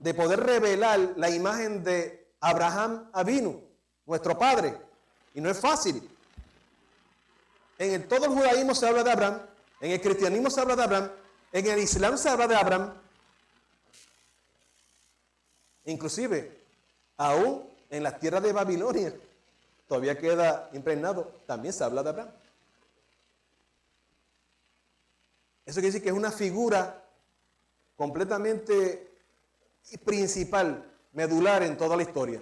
de poder revelar la imagen de Abraham Avinu, nuestro padre. Y no es fácil. En todo el judaísmo se habla de Abraham, en el cristianismo se habla de Abraham, en el islam se habla de Abraham. Inclusive, aún en las tierras de Babilonia, todavía queda impregnado, también se habla de Abraham. Eso quiere decir que es una figura completamente principal, medular en toda la historia,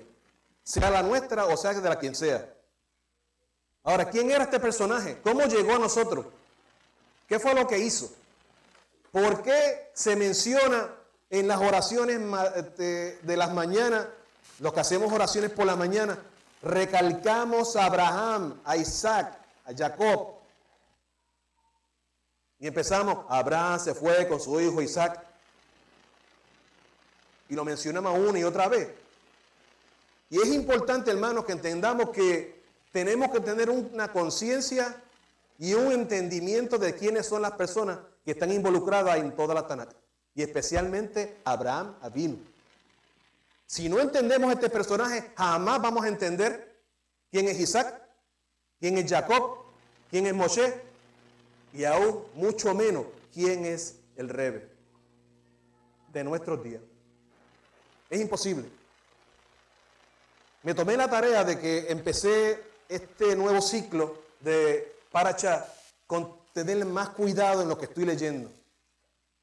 sea la nuestra o sea de la quien sea. Ahora, ¿quién era este personaje? ¿Cómo llegó a nosotros? ¿Qué fue lo que hizo? ¿Por qué se menciona en las oraciones de las mañanas, los que hacemos oraciones por la mañana, recalcamos a Abraham, a Isaac, a Jacob? Y empezamos, Abraham se fue con su hijo Isaac. Y lo mencionamos una y otra vez. Y es importante, hermanos, que entendamos que tenemos que tener una conciencia y un entendimiento de quiénes son las personas que están involucradas en toda la Tanakh. Y especialmente Abraham Avinu. Si no entendemos este personaje, jamás vamos a entender quién es Isaac, quién es Jacob, quién es Moshe, y aún mucho menos quién es el Rebe de nuestros días. Es imposible. Me tomé la tarea de que empecé este nuevo ciclo de Parashá con tener más cuidado en lo que estoy leyendo.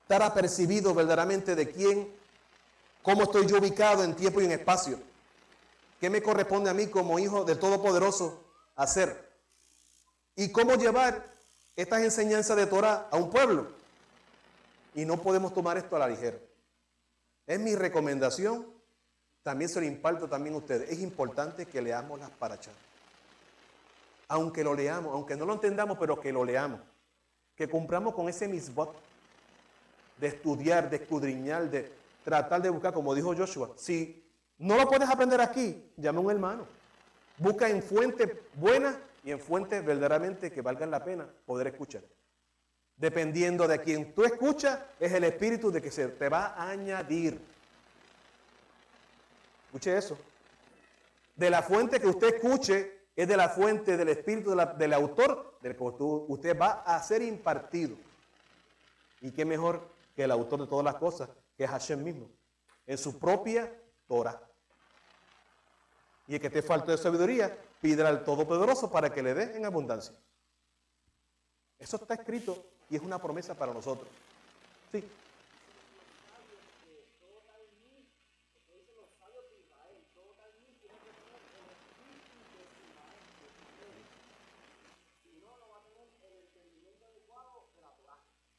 Estar apercibido verdaderamente de quién, cómo estoy yo ubicado en tiempo y en espacio. ¿Qué me corresponde a mí como hijo del Todopoderoso hacer? Y cómo llevar estas enseñanzas de Torah a un pueblo. Y no podemos tomar esto a la ligera. Es mi recomendación, también se lo imparto también a ustedes. Es importante que leamos las Parashá. Aunque lo leamos, aunque no lo entendamos, pero que lo leamos. Que cumplamos con ese misbot de estudiar, de escudriñar, de tratar de buscar, como dijo Joshua. Si no lo puedes aprender aquí, llama a un hermano. Busca en fuentes buenas y en fuentes verdaderamente que valgan la pena poder escuchar. Dependiendo de quien tú escuchas, es el espíritu de que se te va a añadir. Escuche eso. De la fuente que usted escuche, es de la fuente del espíritu del autor, del que usted va a ser impartido. Y qué mejor que el autor de todas las cosas, que es Hashem mismo, en su propia Torah. Y el que te falte de sabiduría, pídele al Todopoderoso para que le dé en abundancia. Eso está escrito y es una promesa para nosotros. Sí.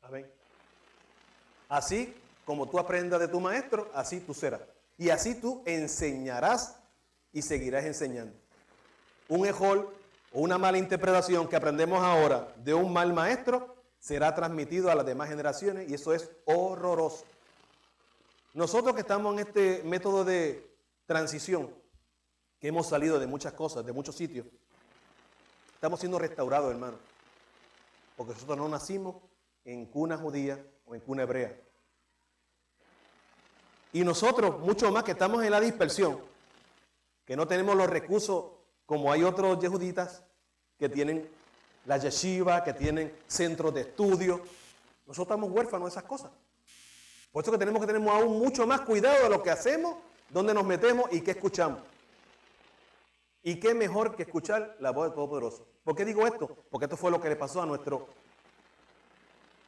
Amén. Así como tú aprendas de tu maestro, así tú serás. Y así tú enseñarás y seguirás enseñando. Un ejol o una mala interpretación que aprendemos ahora de un mal maestro será transmitido a las demás generaciones y eso es horroroso. Nosotros que estamos en este método de transición, que hemos salido de muchas cosas, de muchos sitios, estamos siendo restaurados, hermano. Porque nosotros no nacimos en cuna judía o en cuna hebrea. Y nosotros, mucho más que estamos en la dispersión, que no tenemos los recursos como hay otros yehuditas que tienen la yeshiva, que tienen centros de estudio. Nosotros estamos huérfanos de esas cosas. Por eso que tenemos que tener aún mucho más cuidado de lo que hacemos, dónde nos metemos y qué escuchamos. Y qué mejor que escuchar la voz del Todopoderoso. ¿Por qué digo esto? Porque esto fue lo que le pasó a nuestro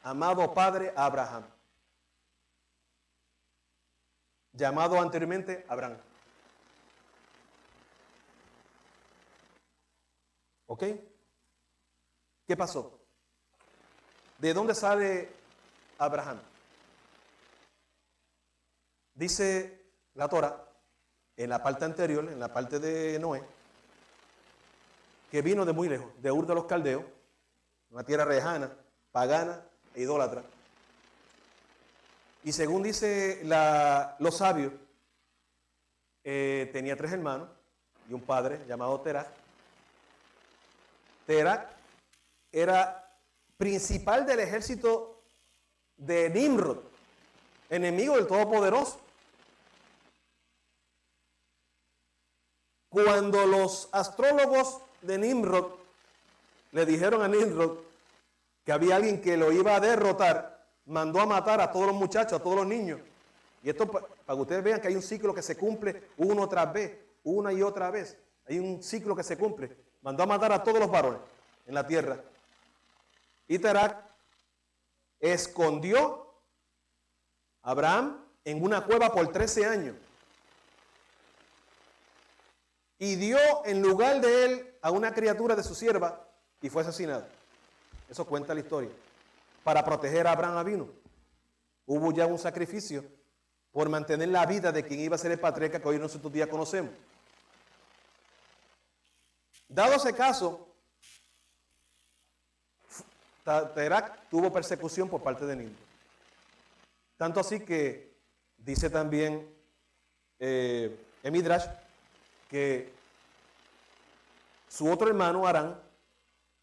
amado padre Abraham, llamado anteriormente Abraham. ¿Ok? ¿Qué pasó? ¿De dónde sale Abraham? Dice la Torah, en la parte anterior, en la parte de Noé, que vino de muy lejos, de Ur de los Caldeos, una tierra lejana, pagana e idólatra. Y según dice los sabios, tenía 3 hermanos y un padre llamado Terach. Terach era principal del ejército de Nimrod, enemigo del Todopoderoso. Cuando los astrólogos de Nimrod le dijeron a Nimrod que había alguien que lo iba a derrotar, mandó a matar a todos los muchachos, a todos los niños. Y esto para que ustedes vean que hay un ciclo que se cumple una tras vez, una y otra vez. Hay un ciclo que se cumple. Mandó a matar a todos los varones en la tierra. Y Terak escondió a Abraham en una cueva por 13 años. Y dio en lugar de él a una criatura de su sierva y fue asesinado. Eso cuenta la historia. Para proteger a Abraham Avinu. Hubo ya un sacrificio por mantener la vida de quien iba a ser el patriarca que hoy nosotros ya conocemos. Dado ese caso, Terak tuvo persecución por parte de Nimrod. Tanto así que dice también Midrash que su otro hermano Harán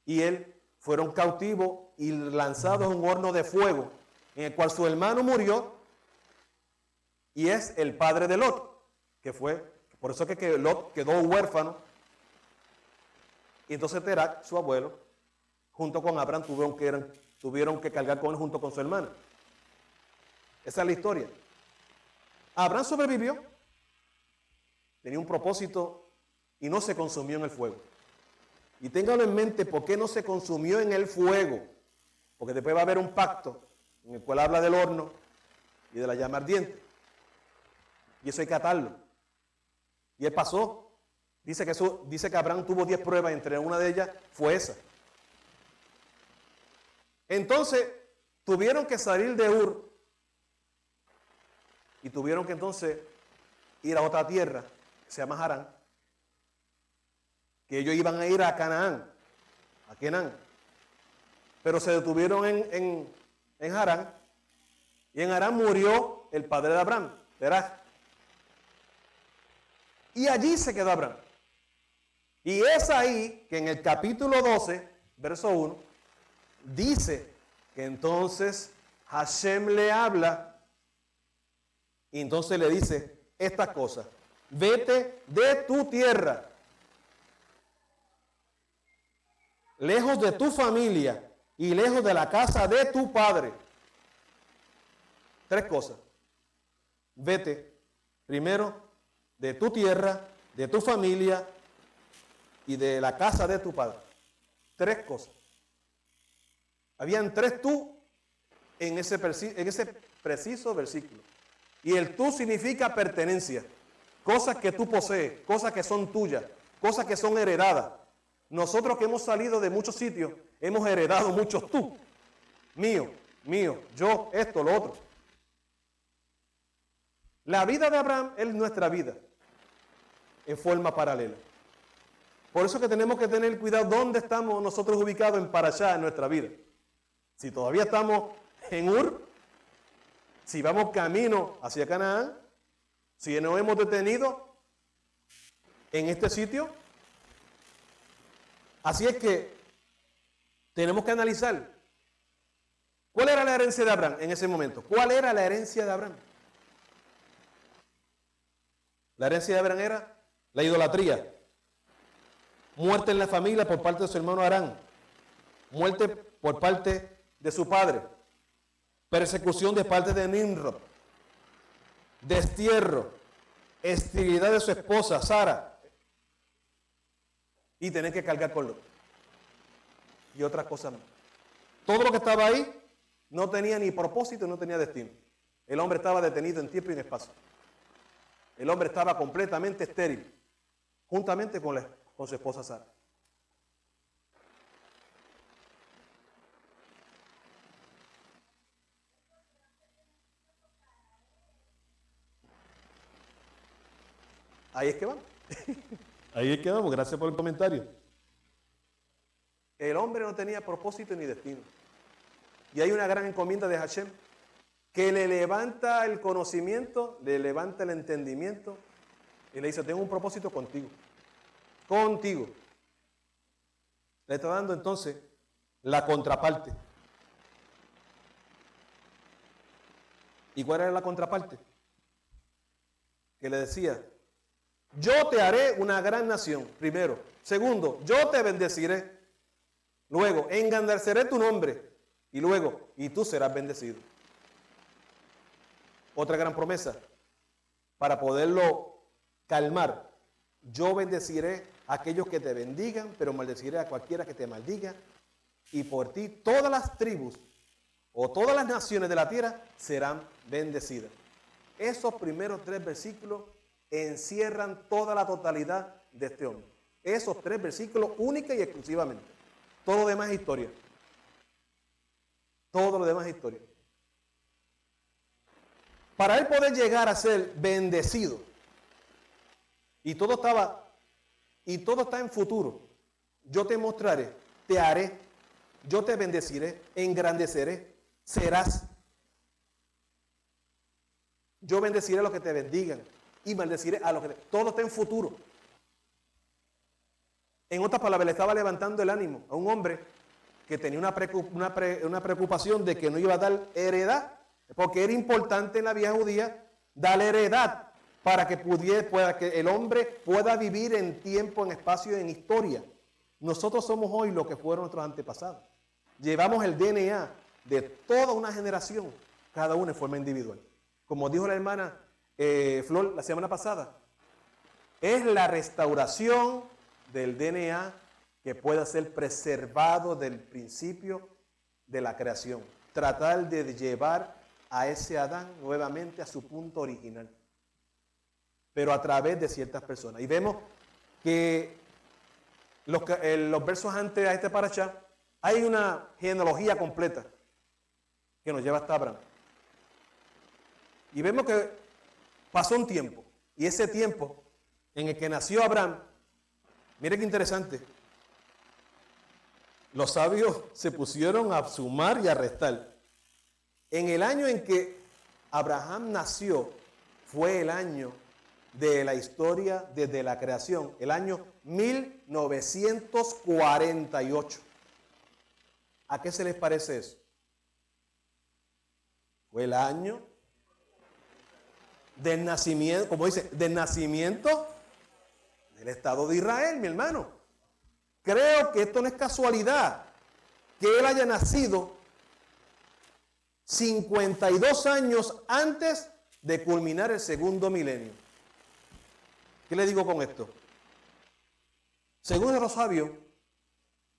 y él fueron cautivos y lanzados en un horno de fuego, en el cual su hermano murió y es el padre de Lot, que fue, por eso es que Lot quedó huérfano. Y entonces Terak, su abuelo, junto con Abraham, tuvieron que cargar con él junto con su hermana. Esa es la historia. Abraham sobrevivió, tenía un propósito y no se consumió en el fuego. Y ténganlo en mente, ¿por qué no se consumió en el fuego? Porque después va a haber un pacto en el cual habla del horno y de la llama ardiente. Y eso hay que atarlo. Y él pasó. Dice que Abraham tuvo 10 pruebas, entre una de ellas fue esa. Entonces, tuvieron que salir de Ur y tuvieron que entonces ir a otra tierra, que se llama Harán, que ellos iban a ir a Canaán, a Kenán. Pero se detuvieron en Harán, y en Harán murió el padre de Abraham, Terah. Y allí se quedó Abraham. Y es ahí que en el capítulo 12, verso 1, dice que entonces Hashem le habla y entonces le dice estas cosas: vete de tu tierra, lejos de tu familia y lejos de la casa de tu padre. 3 cosas. Vete primero de tu tierra, de tu familia y de la casa de tu padre. 3 cosas. Habían 3 tú en ese preciso versículo. Y el tú significa pertenencia. Cosas que tú posees, cosas que son tuyas, cosas que son heredadas. Nosotros que hemos salido de muchos sitios, hemos heredado muchos tú. Mío, yo, esto, lo otro. La vida de Abraham es nuestra vida en forma paralela. Por eso que tenemos que tener cuidado dónde estamos nosotros ubicados en Parashá en nuestra vida. Si todavía estamos en Ur, si vamos camino hacia Canaán, si nos hemos detenido en este sitio. Así es que tenemos que analizar cuál era la herencia de Abraham en ese momento. ¿Cuál era la herencia de Abraham? La herencia de Abraham era la idolatría. Muerte en la familia por parte de su hermano Harán. Muerte por parte de su padre. Persecución de parte de Nimrod. Destierro. Esterilidad de su esposa, Sara. Y tener que cargar con Lot. Y otras cosas más. Todo lo que estaba ahí no tenía ni propósito, no tenía destino. El hombre estaba detenido en tiempo y en espacio. El hombre estaba completamente estéril. Juntamente con su esposa Sara. Ahí es que vamos. Ahí es que vamos. Gracias por el comentario. El hombre no tenía propósito ni destino. Y hay una gran encomienda de Hashem que le levanta el conocimiento, le levanta el entendimiento y le dice: tengo un propósito contigo. Contigo. Le está dando entonces la contraparte. ¿Y cuál era la contraparte? Que le decía: Yo te haré una gran nación, primero. Segundo, yo te bendeciré. Luego, engrandeceré tu nombre. Y luego, y tú serás bendecido. Otra gran promesa, para poderlo calmar. Yo bendeciré a aquellos que te bendigan, pero maldeciré a cualquiera que te maldiga. Y por ti todas las tribus o todas las naciones de la tierra serán bendecidas. Esos primeros 3 versículos encierran toda la totalidad de este hombre. Esos 3 versículos única y exclusivamente. Todo lo demás es historia. Todo lo demás es historia. Para él poder llegar a ser bendecido, y todo está en futuro. Yo te mostraré, te haré, yo te bendeciré, engrandeceré, serás. Yo bendeciré a los que te bendigan y maldeciré a los que te... Todo está en futuro. En otras palabras, le estaba levantando el ánimo a un hombre que tenía una preocupación de que no iba a dar heredad, porque era importante en la vieja judía dar heredad para que el hombre pueda vivir en tiempo, en espacio y en historia. Nosotros somos hoy lo que fueron nuestros antepasados. Llevamos el DNA de toda una generación, cada uno en forma individual. Como dijo la hermana Flor la semana pasada, es la restauración del DNA que pueda ser preservado del principio de la creación. Tratar de llevar a ese Adán nuevamente a su punto original, pero a través de ciertas personas. Y vemos que los versos antes a este parashá hay una genealogía completa que nos lleva hasta Abraham. Y vemos que pasó un tiempo, y ese tiempo en el que nació Abraham, mire qué interesante, los sabios se pusieron a sumar y a restar. En el año en que Abraham nació, fue el año de la historia desde la creación, el año 1948. ¿A qué se les parece eso? Fue el año del nacimiento, como dice, del nacimiento del Estado de Israel, mi hermano. Creo que esto no es casualidad, que él haya nacido 52 años antes de culminar el segundo milenio. ¿Qué le digo con esto? Según los sabios,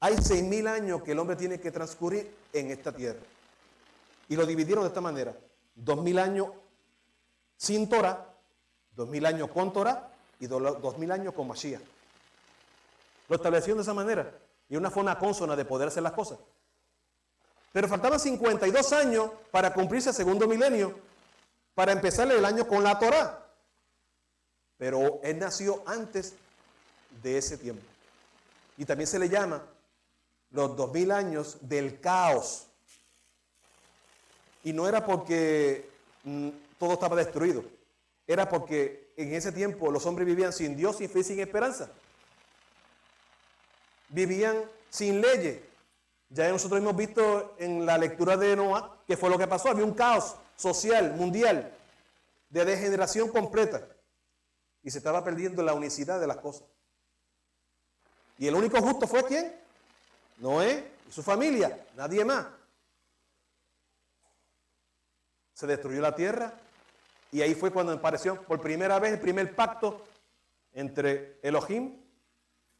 hay 6.000 años que el hombre tiene que transcurrir en esta tierra. Y lo dividieron de esta manera. 2.000 años sin Torah, 2.000 años con Torah y 2.000 años con Mashiach. Lo establecieron de esa manera. Y una forma consona de poder hacer las cosas. Pero faltaban 52 años para cumplirse el segundo milenio, para empezar el año con la Torah. Pero él nació antes de ese tiempo. Y también se le llama los 2.000 años del caos. Y no era porque todo estaba destruido. Era porque en ese tiempo los hombres vivían sin Dios, sin fe y sin esperanza. Vivían sin leyes. Ya nosotros hemos visto en la lectura de Noah que fue lo que pasó. Había un caos social, mundial, de degeneración completa. Y se estaba perdiendo la unicidad de las cosas. Y el único justo fue ¿quién? Noé y su familia, nadie más. Se destruyó la tierra y ahí fue cuando apareció por primera vez el primer pacto entre Elohim,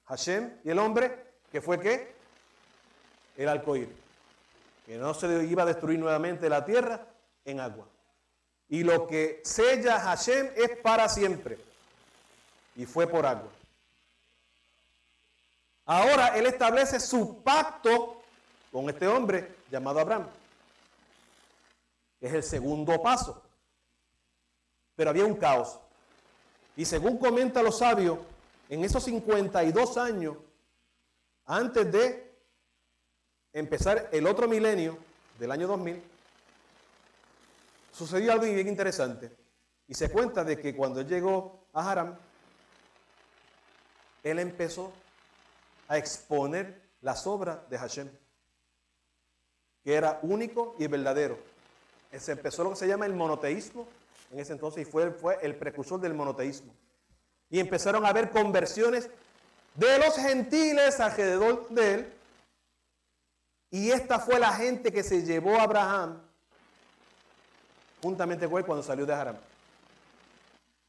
Hashem y el hombre, que fue ¿qué? El arcoíris, que no se iba a destruir nuevamente la tierra en agua. Y lo que sella Hashem es para siempre. Y fue por agua. Ahora él establece su pacto con este hombre llamado Abraham. Es el segundo paso. Pero había un caos. Y según comentan los sabios, en esos 52 años, antes de empezar el otro milenio del año 2000, sucedió algo bien interesante. Y se cuenta de que cuando él llegó a Harán, él empezó a exponer las obras de Hashem, que era único y verdadero. Se empezó lo que se llama el monoteísmo en ese entonces y fue el precursor del monoteísmo. Y empezaron a haber conversiones de los gentiles alrededor de él. Y esta fue la gente que se llevó a Abraham juntamente con él cuando salió de Harán.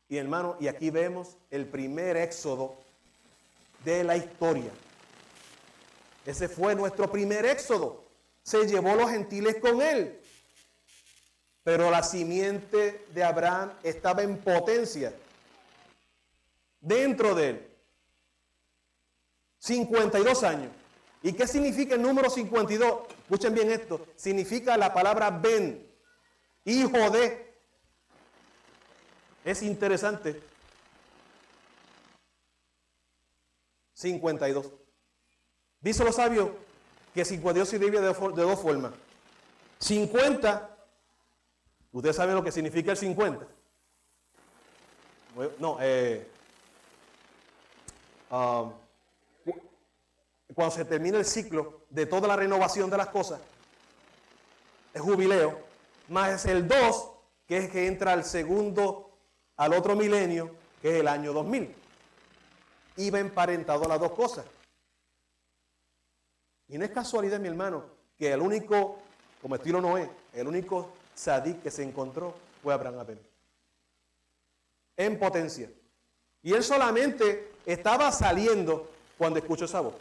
Y hermano, y aquí vemos el primer éxodo de la historia. Ese fue nuestro primer éxodo. Se llevó los gentiles con él. Pero la simiente de Abraham estaba en potencia dentro de él. 52 años. ¿Y qué significa el número 52? Escuchen bien esto. Significa la palabra ben, hijo de. Es interesante. 52. Dice los sabios que 52 se divide de dos formas. 50, ustedes saben lo que significa el 50. No, cuando se termina el ciclo de toda la renovación de las cosas, es jubileo, más el 2, que es que entra al otro milenio, que es el año 2000. Iba emparentado a las dos cosas. Y no es casualidad, mi hermano, que el único, como estilo Noé, el único tzadik que se encontró fue Abraham apenas. En potencia. Y él solamente estaba saliendo cuando escuchó esa voz.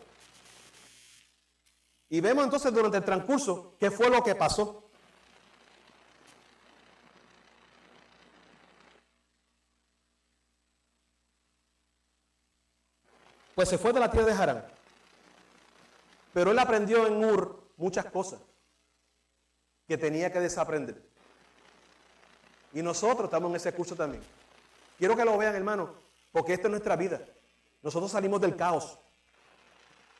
Y vemos entonces durante el transcurso qué fue lo que pasó. Pues se fue de la tierra de Harán. Pero él aprendió en Ur muchas cosas que tenía que desaprender. Y nosotros estamos en ese curso también. Quiero que lo vean, hermano, porque esta es nuestra vida. Nosotros salimos del caos.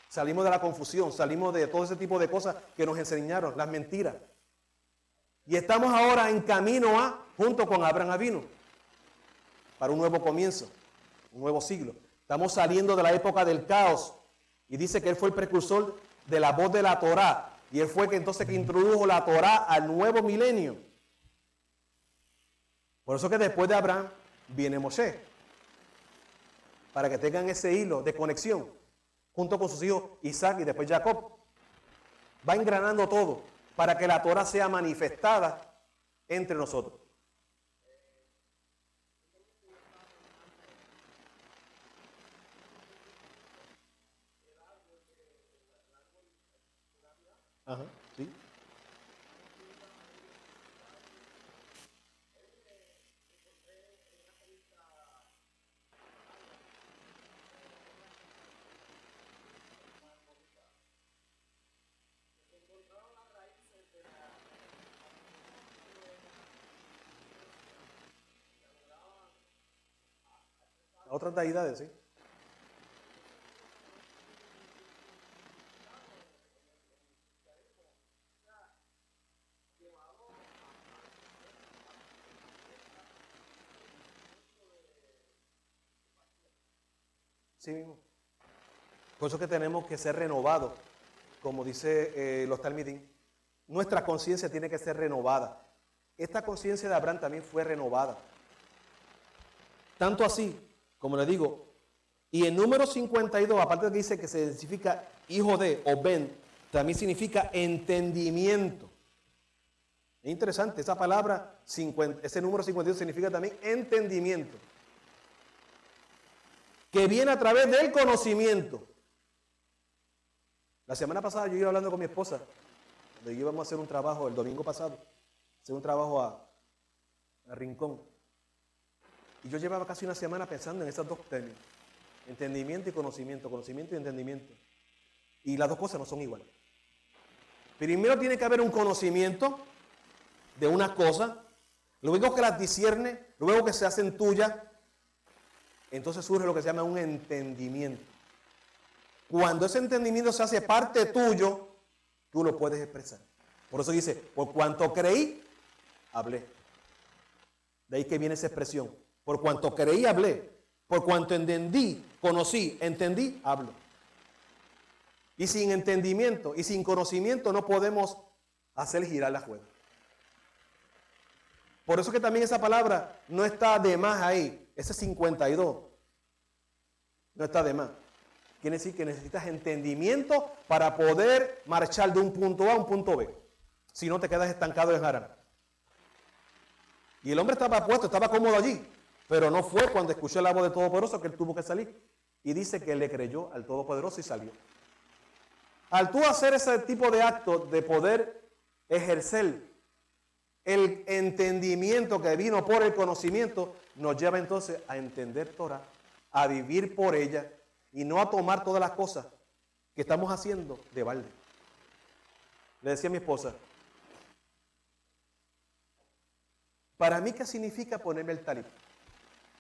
Salimos de la confusión, salimos de todo ese tipo de cosas que nos enseñaron, las mentiras. Y estamos ahora en camino junto con Abraham Avinu, para un nuevo comienzo, un nuevo siglo. Estamos saliendo de la época del caos. Y dice que él fue el precursor de la voz de la Torá. Y él fue que entonces que introdujo la Torá al nuevo milenio. Por eso que después de Abraham viene Moshe. Para que tengan ese hilo de conexión. Junto con sus hijos Isaac y después Jacob. Va engranando todo para que la Torá sea manifestada entre nosotros. Ajá, sí. Otras deidades, sí. Sí mismo. Por eso que tenemos que ser renovados, como dice los Talmidim. Nuestra conciencia tiene que ser renovada. Esta conciencia de Abraham también fue renovada. Tanto así, como le digo, y el número 52, aparte de que dice que se identifica hijo de o ben, también significa entendimiento. Es interesante, esa palabra, ese número 52 significa también entendimiento. Que viene a través del conocimiento. La semana pasada yo iba hablando con mi esposa, donde íbamos a hacer un trabajo el domingo pasado, hacer un trabajo a Rincón. Y yo llevaba casi una semana pensando en esos dos términos, entendimiento y conocimiento, conocimiento y entendimiento. Y las dos cosas no son iguales. Primero tiene que haber un conocimiento de una cosa, luego que las discierne, luego que se hacen tuyas, entonces surge lo que se llama un entendimiento. Cuando ese entendimiento se hace parte tuyo, tú lo puedes expresar. Por eso dice, por cuanto creí, hablé. De ahí que viene esa expresión. Por cuanto creí, hablé. Por cuanto entendí, conocí, entendí, hablo. Y sin entendimiento y sin conocimiento no podemos hacer girar la rueda. Por eso que también esa palabra no está de más ahí. Ese 52. no está de más. Quiere decir que necesitas entendimiento para poder marchar de un punto A a un punto B. Si no, te quedas estancado en Harán. Y el hombre estaba puesto, estaba cómodo allí, pero no fue cuando escuchó la voz del Todopoderoso que él tuvo que salir. Y dice que le creyó al Todopoderoso y salió. Al tú hacer ese tipo de actos de poder ejercer el entendimiento que vino por el conocimiento, nos lleva entonces a entender Torah, a vivir por ella y no a tomar todas las cosas que estamos haciendo de balde. Le decía a mi esposa, para mí, ¿qué significa ponerme el talib?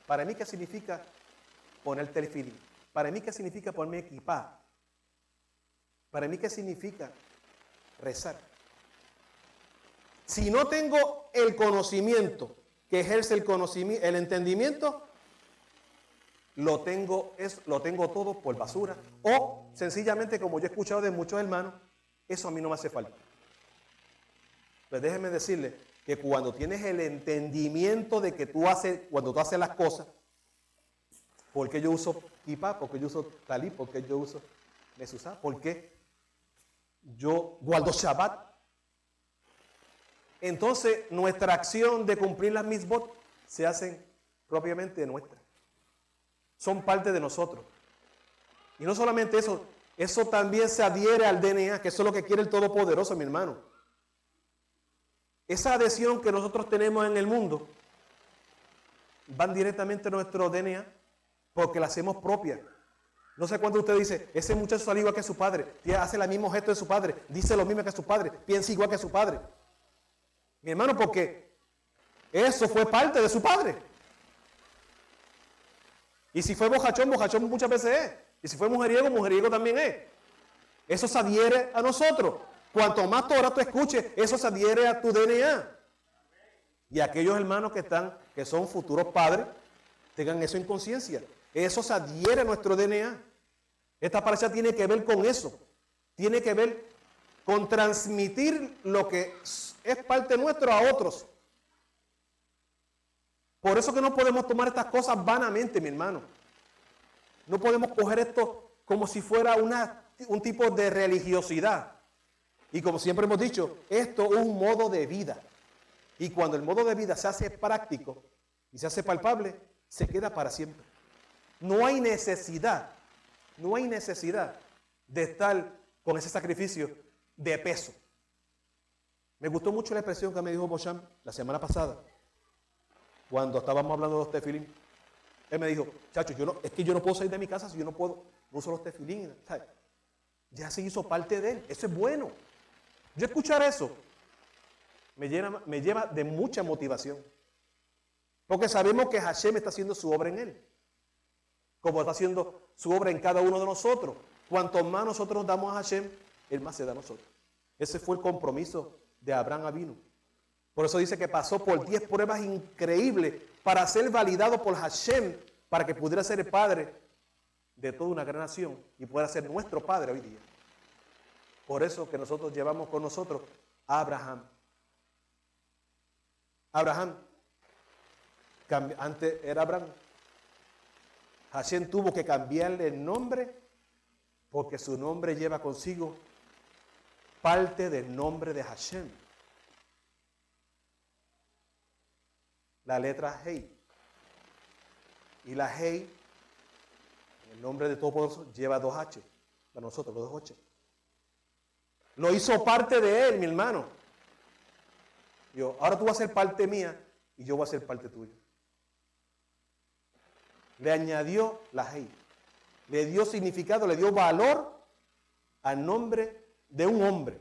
Para mí, ¿qué significa poner el tefilín? Para mí, ¿qué significa ponerme equipá? Para mí, ¿qué significa rezar? Si no tengo el conocimiento que ejerce el entendimiento, lo tengo todo por basura. O sencillamente, como yo he escuchado de muchos hermanos, eso a mí no me hace falta. Pues déjeme decirle que cuando tienes el entendimiento de que cuando tú haces las cosas, ¿por qué yo uso kippah? ¿Por qué yo uso talib? ¿Por qué yo uso mezuzá? ¿Por qué yo guardo Shabbat? Entonces nuestra acción de cumplir las mitzvot se hacen propiamente nuestras. Son parte de nosotros. Y no solamente eso, eso también se adhiere al DNA, que eso es lo que quiere el Todopoderoso, mi hermano. Esa adhesión que nosotros tenemos en el mundo van directamente a nuestro DNA porque la hacemos propia. No sé cuánto usted dice, ese muchacho sale igual que su padre, hace el mismo gesto de su padre, dice lo mismo que su padre, piensa igual que su padre. Mi hermano, porque eso fue parte de su padre. Y si fue bojachón, bojachón muchas veces es. Y si fue mujeriego, mujeriego también es. Eso se adhiere a nosotros. Cuanto más Torah tú escuches, eso se adhiere a tu DNA. Y aquellos hermanos que son futuros padres, tengan eso en conciencia. Eso se adhiere a nuestro DNA. Esta parasha tiene que ver con eso. Tiene que ver con transmitir lo que es parte nuestro a otros. Por eso que no podemos tomar estas cosas vanamente, mi hermano. No podemos coger esto como si fuera un tipo de religiosidad. Y como siempre hemos dicho, esto es un modo de vida. Y cuando el modo de vida se hace práctico y se hace palpable, se queda para siempre. No hay necesidad de estar con ese sacrificio de peso. Me gustó mucho la expresión que me dijo Bosham la semana pasada, cuando estábamos hablando de los tefilín. Él me dijo, chacho, es que yo no puedo salir de mi casa si yo no uso los tefilín. ¿Sabes? Ya se hizo parte de él. Eso es bueno. Yo escuchar eso me lleva de mucha motivación. Porque sabemos que Hashem está haciendo su obra en él. Como está haciendo su obra en cada uno de nosotros. Cuanto más nosotros nos damos a Hashem, Él más se da a nosotros. Ese fue el compromiso de Abraham Avinu. Por eso dice que pasó por 10 pruebas increíbles para ser validado por Hashem, para que pudiera ser el padre de toda una gran nación y pueda ser nuestro padre hoy día. Por eso que nosotros llevamos con nosotros a Abraham. Abraham, antes era Abraham. Hashem tuvo que cambiarle el nombre porque su nombre lleva consigo parte del nombre de Hashem. La letra Hei. Y la Hei, el nombre de Todopoderoso, lleva 2 H. Para nosotros, los 2 H. Lo hizo parte de él, mi hermano. Ahora tú vas a ser parte mía y yo voy a ser parte tuya. Le añadió la Hei. Le dio significado, le dio valor al nombre de un hombre.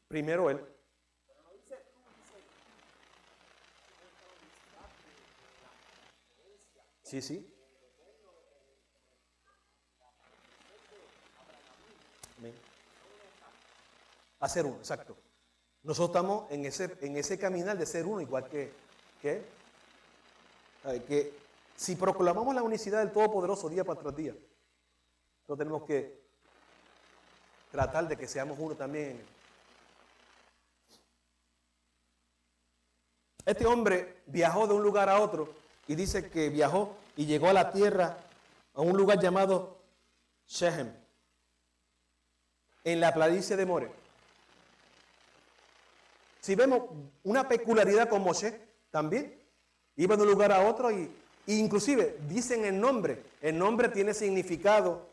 Primero él. Sí, sí. Amén. Hacer uno, exacto. Nosotros estamos en ese caminar de ser uno, igual que él. Que si proclamamos la unicidad del Todopoderoso día tras día, nosotros tenemos que tratar de que seamos uno también. Este hombre viajó de un lugar a otro y dice que viajó y llegó a la tierra, a un lugar llamado Shechem, en la planicie de More. Si vemos una peculiaridad con Moshe, también iba de un lugar a otro y inclusive dicen el nombre tiene significado,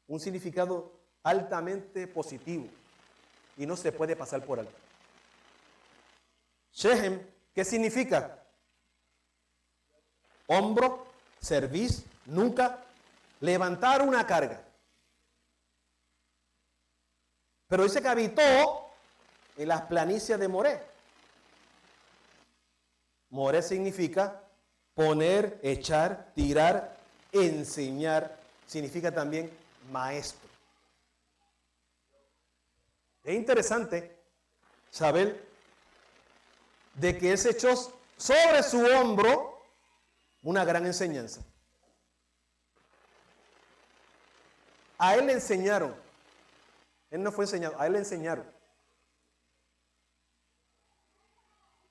un significado altamente positivo y no se puede pasar por alto. Shechem, ¿qué significa? Hombro, cerviz, nuca, levantar una carga. Pero dice que habitó en las planicies de Moré. Moré significa poner, echar, tirar, enseñar. Significa también maestro. Es interesante saber de que él se echó sobre su hombro una gran enseñanza. A él le enseñaron. Él no fue enseñado, a él le enseñaron.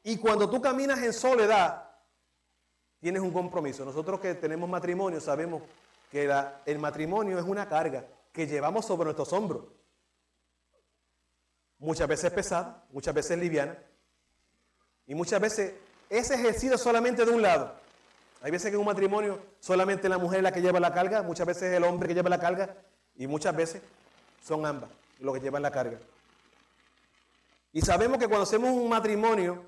Y cuando tú caminas en soledad, tienes un compromiso. Nosotros que tenemos matrimonio sabemos que el matrimonio es una carga que llevamos sobre nuestros hombros. Muchas veces pesada, muchas veces liviana. Y muchas veces es ejercido solamente de un lado. Hay veces que en un matrimonio solamente la mujer es la que lleva la carga, muchas veces es el hombre que lleva la carga y muchas veces son ambas los que llevan la carga. Y sabemos que cuando hacemos un matrimonio,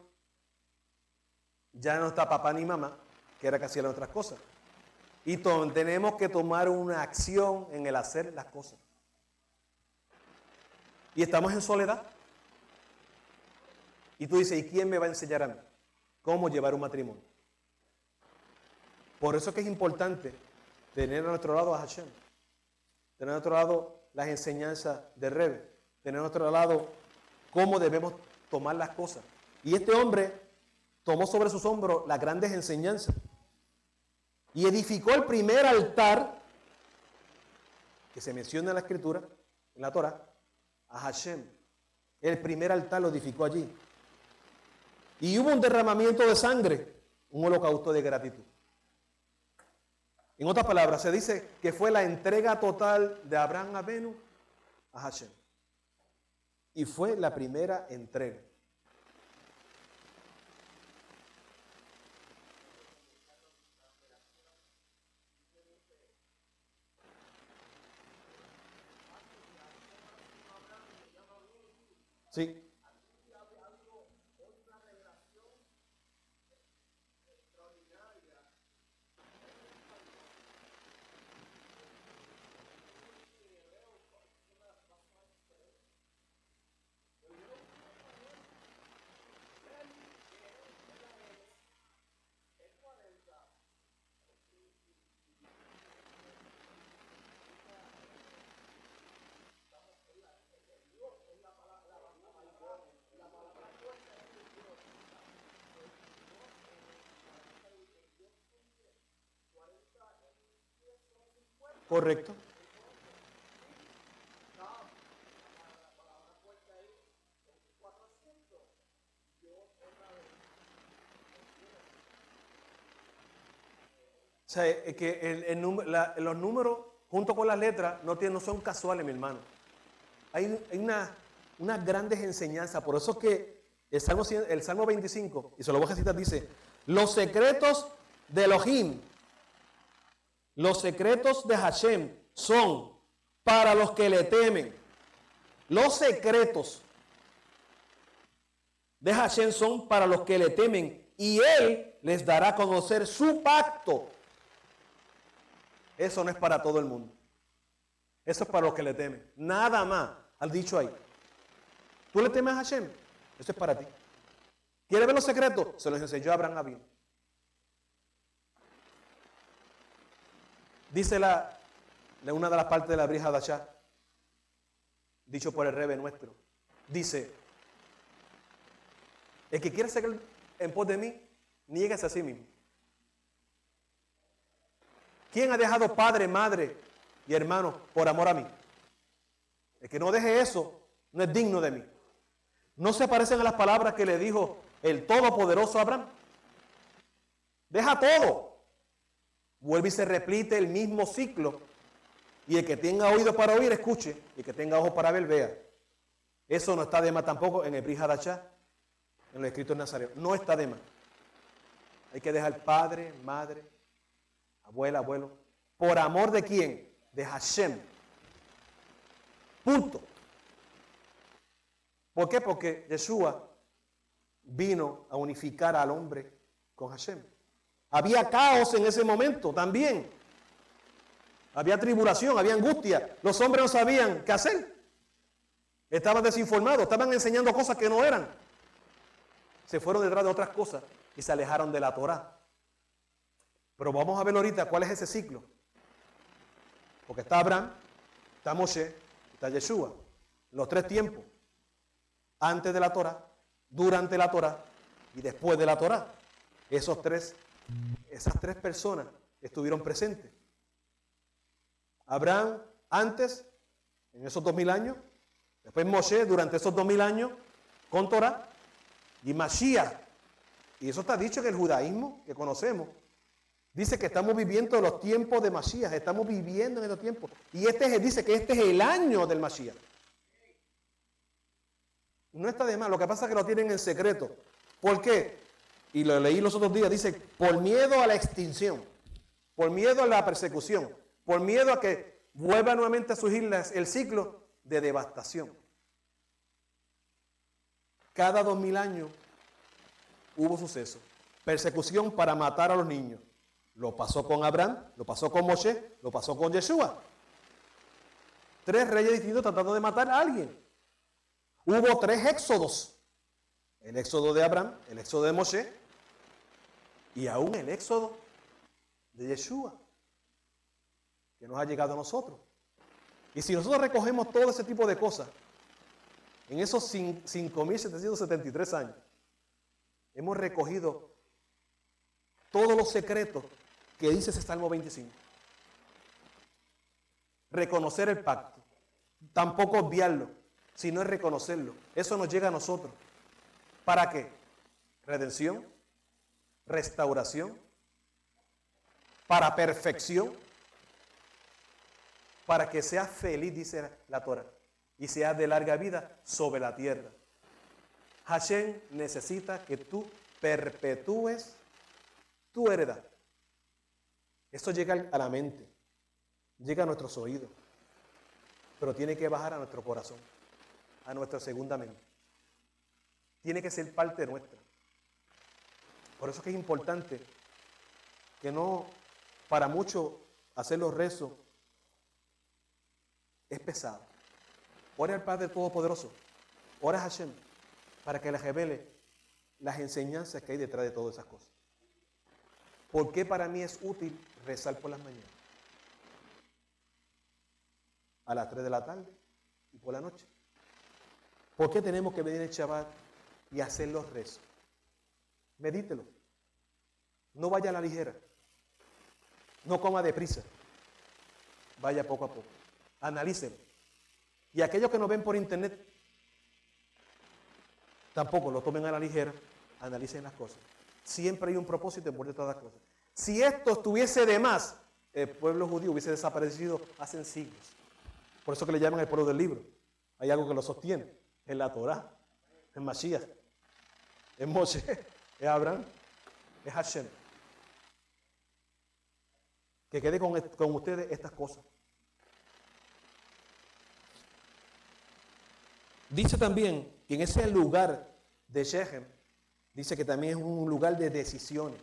ya no está papá ni mamá, que era que hacían otras cosas. Y tenemos que tomar una acción en el hacer las cosas. Y estamos en soledad. Y tú dices, ¿y quién me va a enseñar a mí cómo llevar un matrimonio? Por eso es que es importante tener a nuestro lado a Hashem, tener a nuestro lado las enseñanzas de Rebbe, tener a nuestro lado cómo debemos tomar las cosas. Y este hombre tomó sobre sus hombros las grandes enseñanzas y edificó el primer altar que se menciona en la Escritura, en la Torah, a Hashem. El primer altar lo edificó allí. Y hubo un derramamiento de sangre, un holocausto de gratitud. En otras palabras, se dice que fue la entrega total de Abraham Avenu a Hashem. Y fue la primera entrega. Sí. Correcto. O sea, es que los números junto con las letras no son casuales, mi hermano. Hay unas grandes enseñanzas. Por eso es que el Salmo 25, y se lo voy a citar, dice: los secretos de Elohim, los secretos de Hashem son para los que le temen. Los secretos de Hashem son para los que le temen y Él les dará a conocer su pacto. Eso no es para todo el mundo. Eso es para los que le temen. Nada más, al dicho ahí. ¿Tú le temes a Hashem? Eso es para ti. ¿Quieres ver los secretos? Se los enseñó Abraham Avinu. Dice una de las partes de la Brija Dashá, dicho por el Rebbe nuestro, dice: el que quiere seguir en pos de mí, niéguese a sí mismo. ¿Quién ha dejado padre, madre y hermano por amor a mí? El que no deje eso no es digno de mí. No se parecen a las palabras que le dijo el todopoderoso Abraham. Deja todo. Vuelve y se repite el mismo ciclo. Y el que tenga oído para oír, escuche. Y el que tenga ojos para ver, vea. Eso no está de más tampoco en el Brit Hadashah, en los escritos nazarenos. No está de más. Hay que dejar padre, madre, abuela, abuelo. ¿Por amor de quién? De Hashem. Punto. ¿Por qué? Porque Yeshua vino a unificar al hombre con Hashem. Había caos en ese momento también. Había tribulación, había angustia. Los hombres no sabían qué hacer. Estaban desinformados, estaban enseñando cosas que no eran. Se fueron detrás de otras cosas y se alejaron de la Torá. Pero vamos a ver ahorita cuál es ese ciclo. Porque está Abraham, está Moshe, está Yeshua. Los tres tiempos. Antes de la Torá, durante la Torá y después de la Torá. Esas tres personas estuvieron presentes. Abraham antes, en esos 2000 años. Después Moshe durante esos 2000 años con Torá. Y Mashiach. Y eso está dicho en el judaísmo que conocemos. Dice que estamos viviendo los tiempos de Mashiach. Estamos viviendo en estos tiempos. Y dice que este es el año del Mashiach. No está de más. Lo que pasa es que lo tienen en secreto. ¿Por qué? Y lo leí los otros días. Dice, por miedo a la extinción. Por miedo a la persecución. Por miedo a que vuelva nuevamente a surgir el ciclo de devastación. Cada 2000 años hubo suceso. Persecución para matar a los niños. Lo pasó con Abraham, lo pasó con Moshe, lo pasó con Yeshua. Tres reyes distintos tratando de matar a alguien. Hubo tres éxodos. El éxodo de Abraham, el éxodo de Moshe y aún el éxodo de Yeshua, que nos ha llegado a nosotros. Y si nosotros recogemos todo ese tipo de cosas, en esos 5.773 años, hemos recogido todos los secretos que dice ese Salmo 25. Reconocer el pacto, tampoco obviarlo, sino es reconocerlo. Eso nos llega a nosotros. ¿Para qué? Redención, restauración, para perfección, para que seas feliz, dice la Torah, y seas de larga vida sobre la tierra. Hashem necesita que tú perpetúes tu heredad. Eso llega a la mente, llega a nuestros oídos, pero tiene que bajar a nuestro corazón, a nuestra segunda mente. Tiene que ser parte nuestra. Por eso es que es importante que no, para muchos, hacer los rezos es pesado. Ora al Padre Todopoderoso, ora a Hashem, para que le revele las enseñanzas que hay detrás de todas esas cosas. ¿Por qué para mí es útil rezar por las mañanas? A las 3 de la tarde y por la noche. ¿Por qué tenemos que venir el Shabbat y hacer los rezos? Medítelo. No vaya a la ligera. No coma deprisa. Vaya poco a poco. Analícelo. Y aquellos que nos ven por internet, tampoco lo tomen a la ligera. Analicen las cosas. Siempre hay un propósito en todas las cosas. Si esto estuviese de más, el pueblo judío hubiese desaparecido hace siglos. Por eso que le llaman el pueblo del libro. Hay algo que lo sostiene. Es la Torá, es Mashiach, es Moshe, es Abraham, es Hashem. Que quede con ustedes estas cosas. Dice también que en ese lugar de Shechem, dice que también es un lugar de decisiones.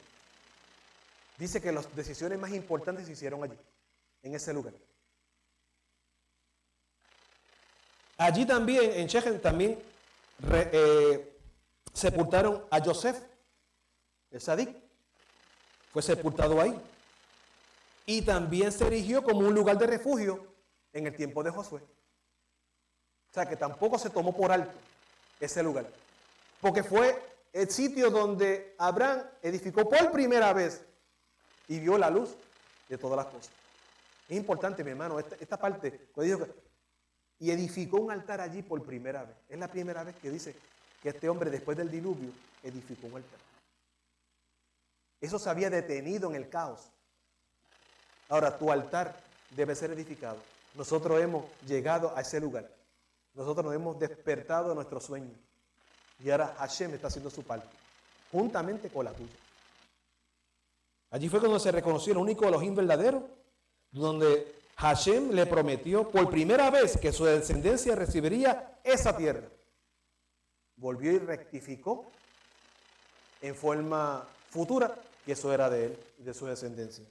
Dice que las decisiones más importantes se hicieron allí, en ese lugar. Allí también, en Shechem, también sepultaron a Yosef, el Sadik. Fue sepultado ahí. Y también se erigió como un lugar de refugio en el tiempo de Josué. O sea que tampoco se tomó por alto ese lugar. Porque fue el sitio donde Abraham edificó por primera vez y vio la luz de todas las cosas. Es importante, mi hermano, esta parte, cuando dijo que y edificó un altar allí por primera vez. Es la primera vez que dice que este hombre después del diluvio edificó un altar. Eso se había detenido en el caos. Ahora tu altar debe ser edificado. Nosotros hemos llegado a ese lugar. Nosotros nos hemos despertado de nuestro sueño. Y ahora Hashem está haciendo su parte, juntamente con la tuya. Allí fue cuando se reconoció el único Elohim verdadero, donde Hashem le prometió por primera vez que su descendencia recibiría esa tierra. Volvió y rectificó en forma futura que eso era de él y de su descendencia.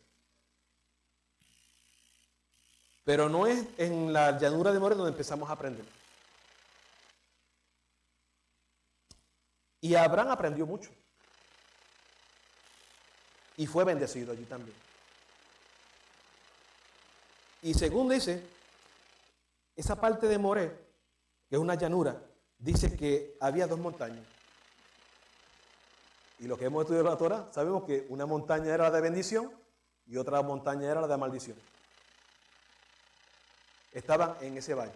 Pero no es en la llanura de Moré donde empezamos a aprender. Y Abraham aprendió mucho. Y fue bendecido allí también. Y según dice, esa parte de Moré, que es una llanura, dice que había dos montañas. Y los que hemos estudiado la Torah, sabemos que una montaña era la de bendición y otra montaña era la de maldición. Estaban en ese valle.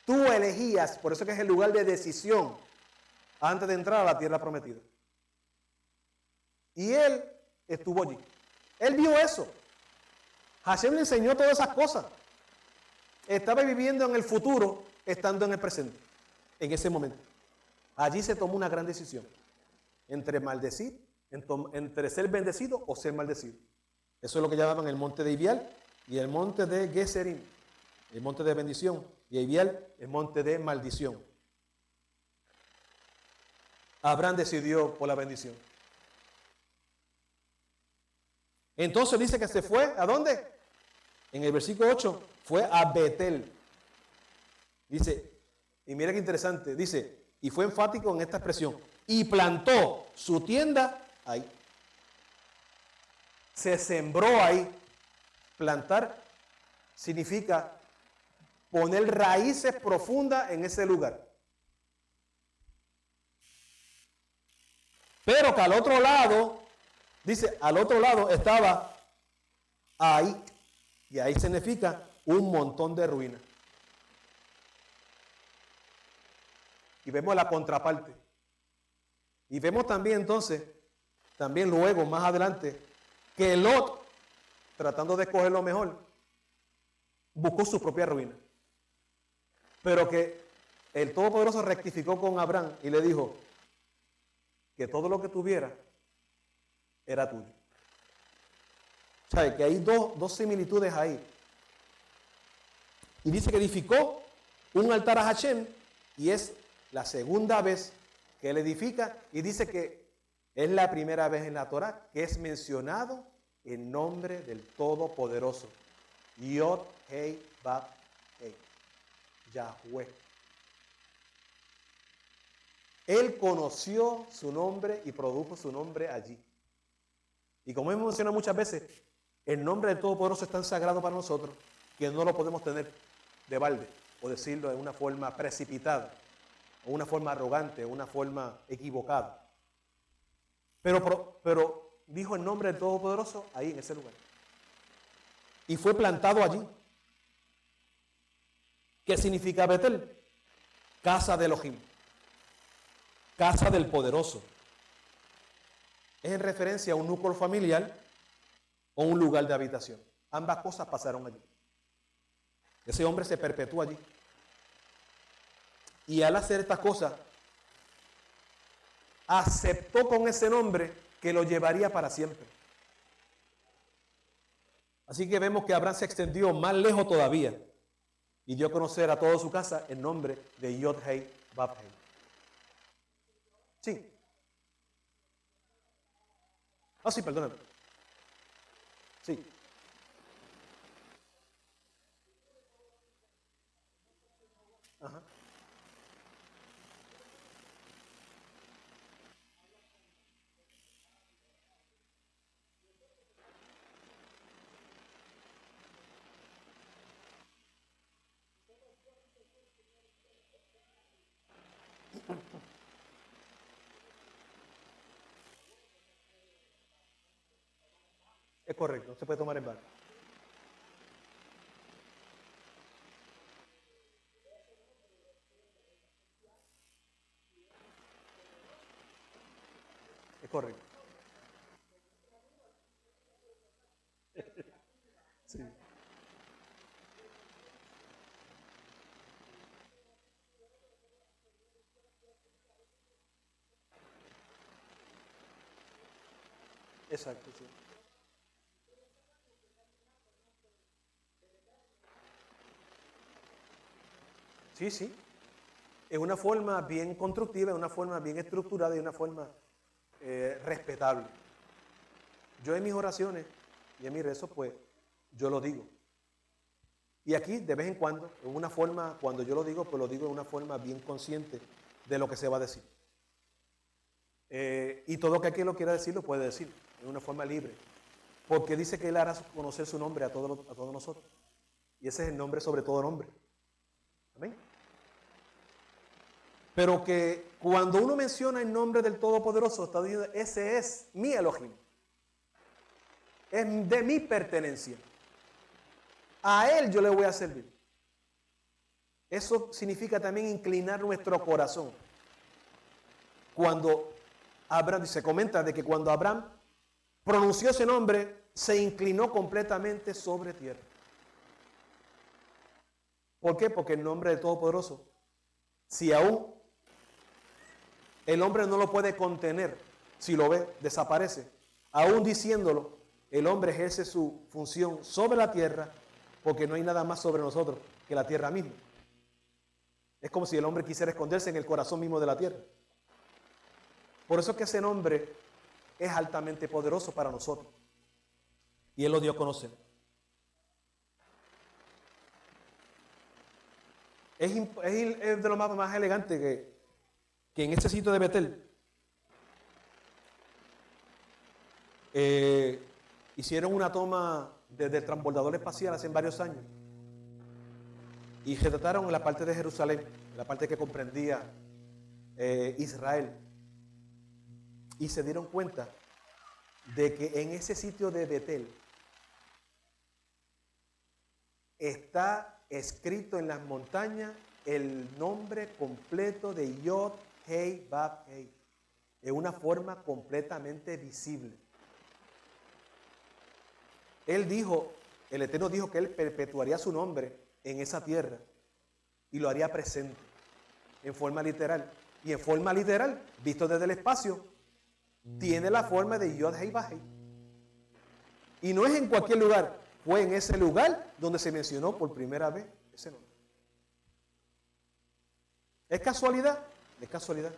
Tú elegías, por eso que es el lugar de decisión, antes de entrar a la tierra prometida. Y él estuvo allí. Él vio eso. Hashem le enseñó todas esas cosas. Estaba viviendo en el futuro, estando en el presente, en ese momento. Allí se tomó una gran decisión. Entre maldecir, entre ser bendecido o ser maldecido. Eso es lo que llamaban el monte de Ibial y el monte de Geserim, el monte de bendición, y Ibial, el monte de maldición. Abraham decidió por la bendición. Entonces dice que se fue, ¿a dónde? En el versículo 8, fue a Betel. Dice, y mira qué interesante, dice, y fue enfático en esta expresión, y plantó su tienda ahí. Se sembró ahí. Plantar significa poner raíces profundas en ese lugar. Pero que al otro lado, dice, al otro lado estaba ahí. Y ahí significa un montón de ruinas. Y vemos la contraparte. Y vemos también entonces, también luego, más adelante, que Lot, tratando de escoger lo mejor, buscó su propia ruina. Pero que el Todopoderoso rectificó con Abraham y le dijo que todo lo que tuviera era tuyo. O sea, que hay dos similitudes ahí. Y dice que edificó un altar a Hashem y es la segunda vez que él edifica, y dice que es la primera vez en la Torah que es mencionado el nombre del Todopoderoso. Yod, Hei, Vav, Hei. Yahweh. Él conoció su nombre y produjo su nombre allí. Y como hemos mencionado muchas veces, el nombre del Todopoderoso es tan sagrado para nosotros que no lo podemos tener de balde o decirlo de una forma precipitada, o una forma arrogante, o una forma equivocada. Pero dijo el nombre del Todopoderoso ahí en ese lugar. Y fue plantado allí. ¿Qué significa Betel? Casa de Elohim. Casa del Poderoso. Es en referencia a un núcleo familiar o un lugar de habitación. Ambas cosas pasaron allí. Ese hombre se perpetuó allí. Y al hacer estas cosas, aceptó con ese nombre que lo llevaría para siempre. Así que vemos que Abraham se extendió más lejos todavía y dio a conocer a toda su casa el nombre de Yod Hei Vav Hei. Sí. Ah, sí, perdóname. Sí. Ajá. Es correcto, no se puede tomar en vano. Correcto. Sí. Exacto, sí. Sí, sí. Es una forma bien constructiva, es una forma bien estructurada y una forma respetable. Yo en mis oraciones y en mis rezos, pues, yo lo digo. Y aquí, de vez en cuando, en una forma, cuando yo lo digo, pues lo digo de una forma bien consciente de lo que se va a decir. Y todo que aquí lo quiera decir, lo puede decir, de una forma libre. Porque dice que Él hará conocer su nombre a todos nosotros. Y ese es el nombre sobre todo nombre. Amén. Pero que cuando uno menciona el nombre del Todopoderoso, está diciendo, ese es mi Elohim. Es de mi pertenencia. A Él yo le voy a servir. Eso significa también inclinar nuestro corazón. Cuando Abraham, se comenta de que cuando Abraham pronunció ese nombre, se inclinó completamente sobre tierra. ¿Por qué? Porque el nombre del Todopoderoso, si aún el hombre no lo puede contener, si lo ve, desaparece. Aún diciéndolo, el hombre ejerce su función sobre la tierra, porque no hay nada más sobre nosotros que la tierra misma. Es como si el hombre quisiera esconderse en el corazón mismo de la tierra. Por eso es que ese nombre es altamente poderoso para nosotros. Y Él lo dio a conocer. Es de lo más elegante que en este sitio de Betel hicieron una toma desde el transbordador espacial hace varios años y retrataron la parte de Jerusalén, la parte que comprendía Israel, y se dieron cuenta de que en ese sitio de Betel está escrito en las montañas el nombre completo de Yod Hei Vav Hei, en una forma completamente visible. Él dijo, el Eterno dijo que Él perpetuaría su nombre en esa tierra y lo haría presente en forma literal. Y en forma literal, visto desde el espacio, tiene la forma de Yod Hei Vav Hei. Y no es en cualquier lugar, fue en ese lugar donde se mencionó por primera vez ese nombre. ¿Es casualidad? Es casualidad.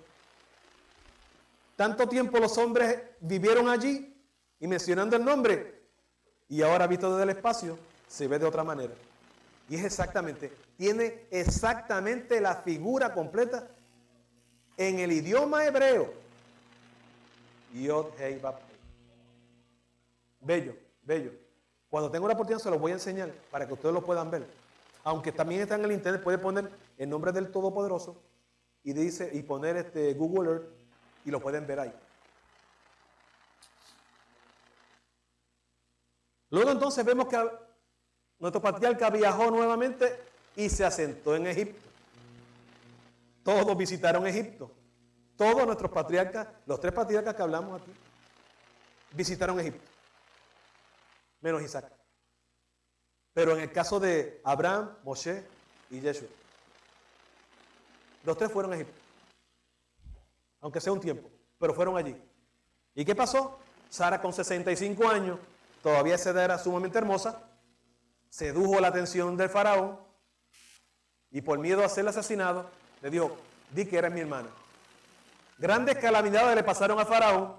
Tanto tiempo los hombres vivieron allí y mencionando el nombre, y ahora visto desde el espacio, se ve de otra manera. Y es exactamente, tiene exactamente la figura completa en el idioma hebreo. Yod Hei Vav Hei. Bello, bello. Cuando tengo la oportunidad se los voy a enseñar para que ustedes lo puedan ver. Aunque también está en el internet, puede poner el nombre del Todopoderoso y dice y poner Google Earth y lo pueden ver ahí. Luego entonces vemos que nuestro patriarca viajó nuevamente y se asentó en Egipto. Todos visitaron Egipto. Todos nuestros patriarcas, los 3 patriarcas que hablamos aquí, visitaron Egipto. Menos Isaac. Pero en el caso de Abraham, Moshe y Yeshua, los 3 fueron a Egipto. Aunque sea un tiempo, pero fueron allí. ¿Y qué pasó? Sara con 65 años, todavía esa edad era sumamente hermosa, sedujo la atención del faraón y por miedo a ser asesinado, le dijo, di que eres mi hermana. Grandes calamidades le pasaron a faraón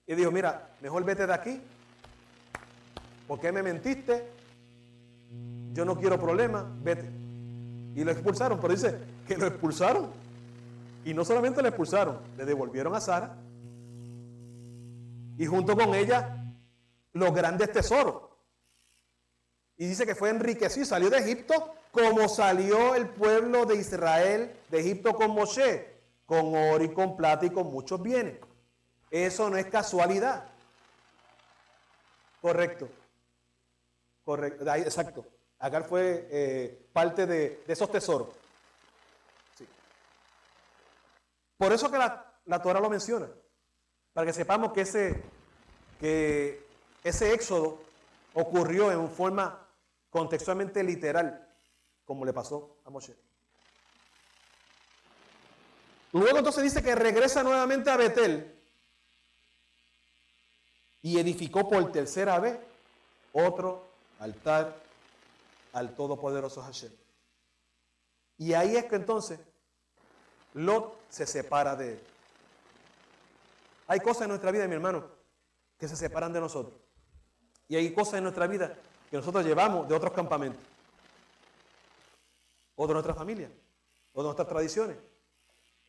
y dijo, mira, mejor vete de aquí. ¿Por qué me mentiste? Yo no quiero problemas, vete. Y lo expulsaron, pero dice que lo expulsaron. Y no solamente lo expulsaron, le devolvieron a Sara. Y junto con ella, los grandes tesoros. Y dice que fue enriquecido, salió de Egipto como salió el pueblo de Israel de Egipto con Moshe, con oro y con plata y con muchos bienes. Eso no es casualidad. Correcto. Correcto, exacto. Agar fue parte de esos tesoros. Sí. Por eso que la Torah lo menciona. para que sepamos que ese éxodo ocurrió en forma contextualmente literal, como le pasó a Moshe. Luego entonces dice que regresa nuevamente a Betel y edificó por tercera vez otro altar al todopoderoso Hashem. Y ahí es que entonces Lot se separa de él. Hay cosas en nuestra vida, mi hermano, que se separan de nosotros. Y hay cosas en nuestra vida que nosotros llevamos de otros campamentos, o de nuestra familia, o de nuestras tradiciones.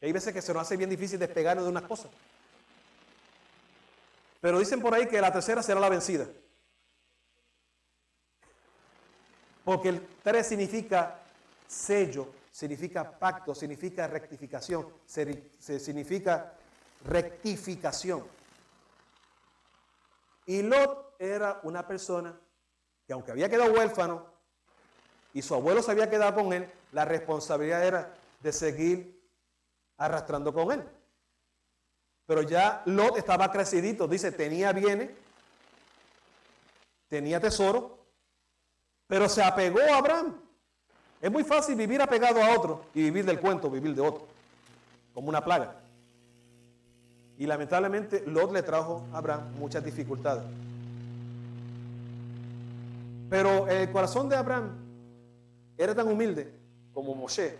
Y hay veces que se nos hace bien difícil despegarnos de unas cosas. Pero dicen por ahí que la tercera será la vencida. Porque el 3 significa sello, significa pacto, significa rectificación, significa rectificación. Y Lot era una persona que aunque había quedado huérfano y su abuelo se había quedado con él, la responsabilidad era de seguir arrastrando con él. Pero ya Lot estaba crecidito, dice, tenía bienes, tenía tesoro, pero se apegó a Abraham. Es muy fácil vivir apegado a otro y vivir del cuento, vivir de otro, como una plaga. Y lamentablemente Lot le trajo a Abraham muchas dificultades. Pero el corazón de Abraham era tan humilde como Moshe,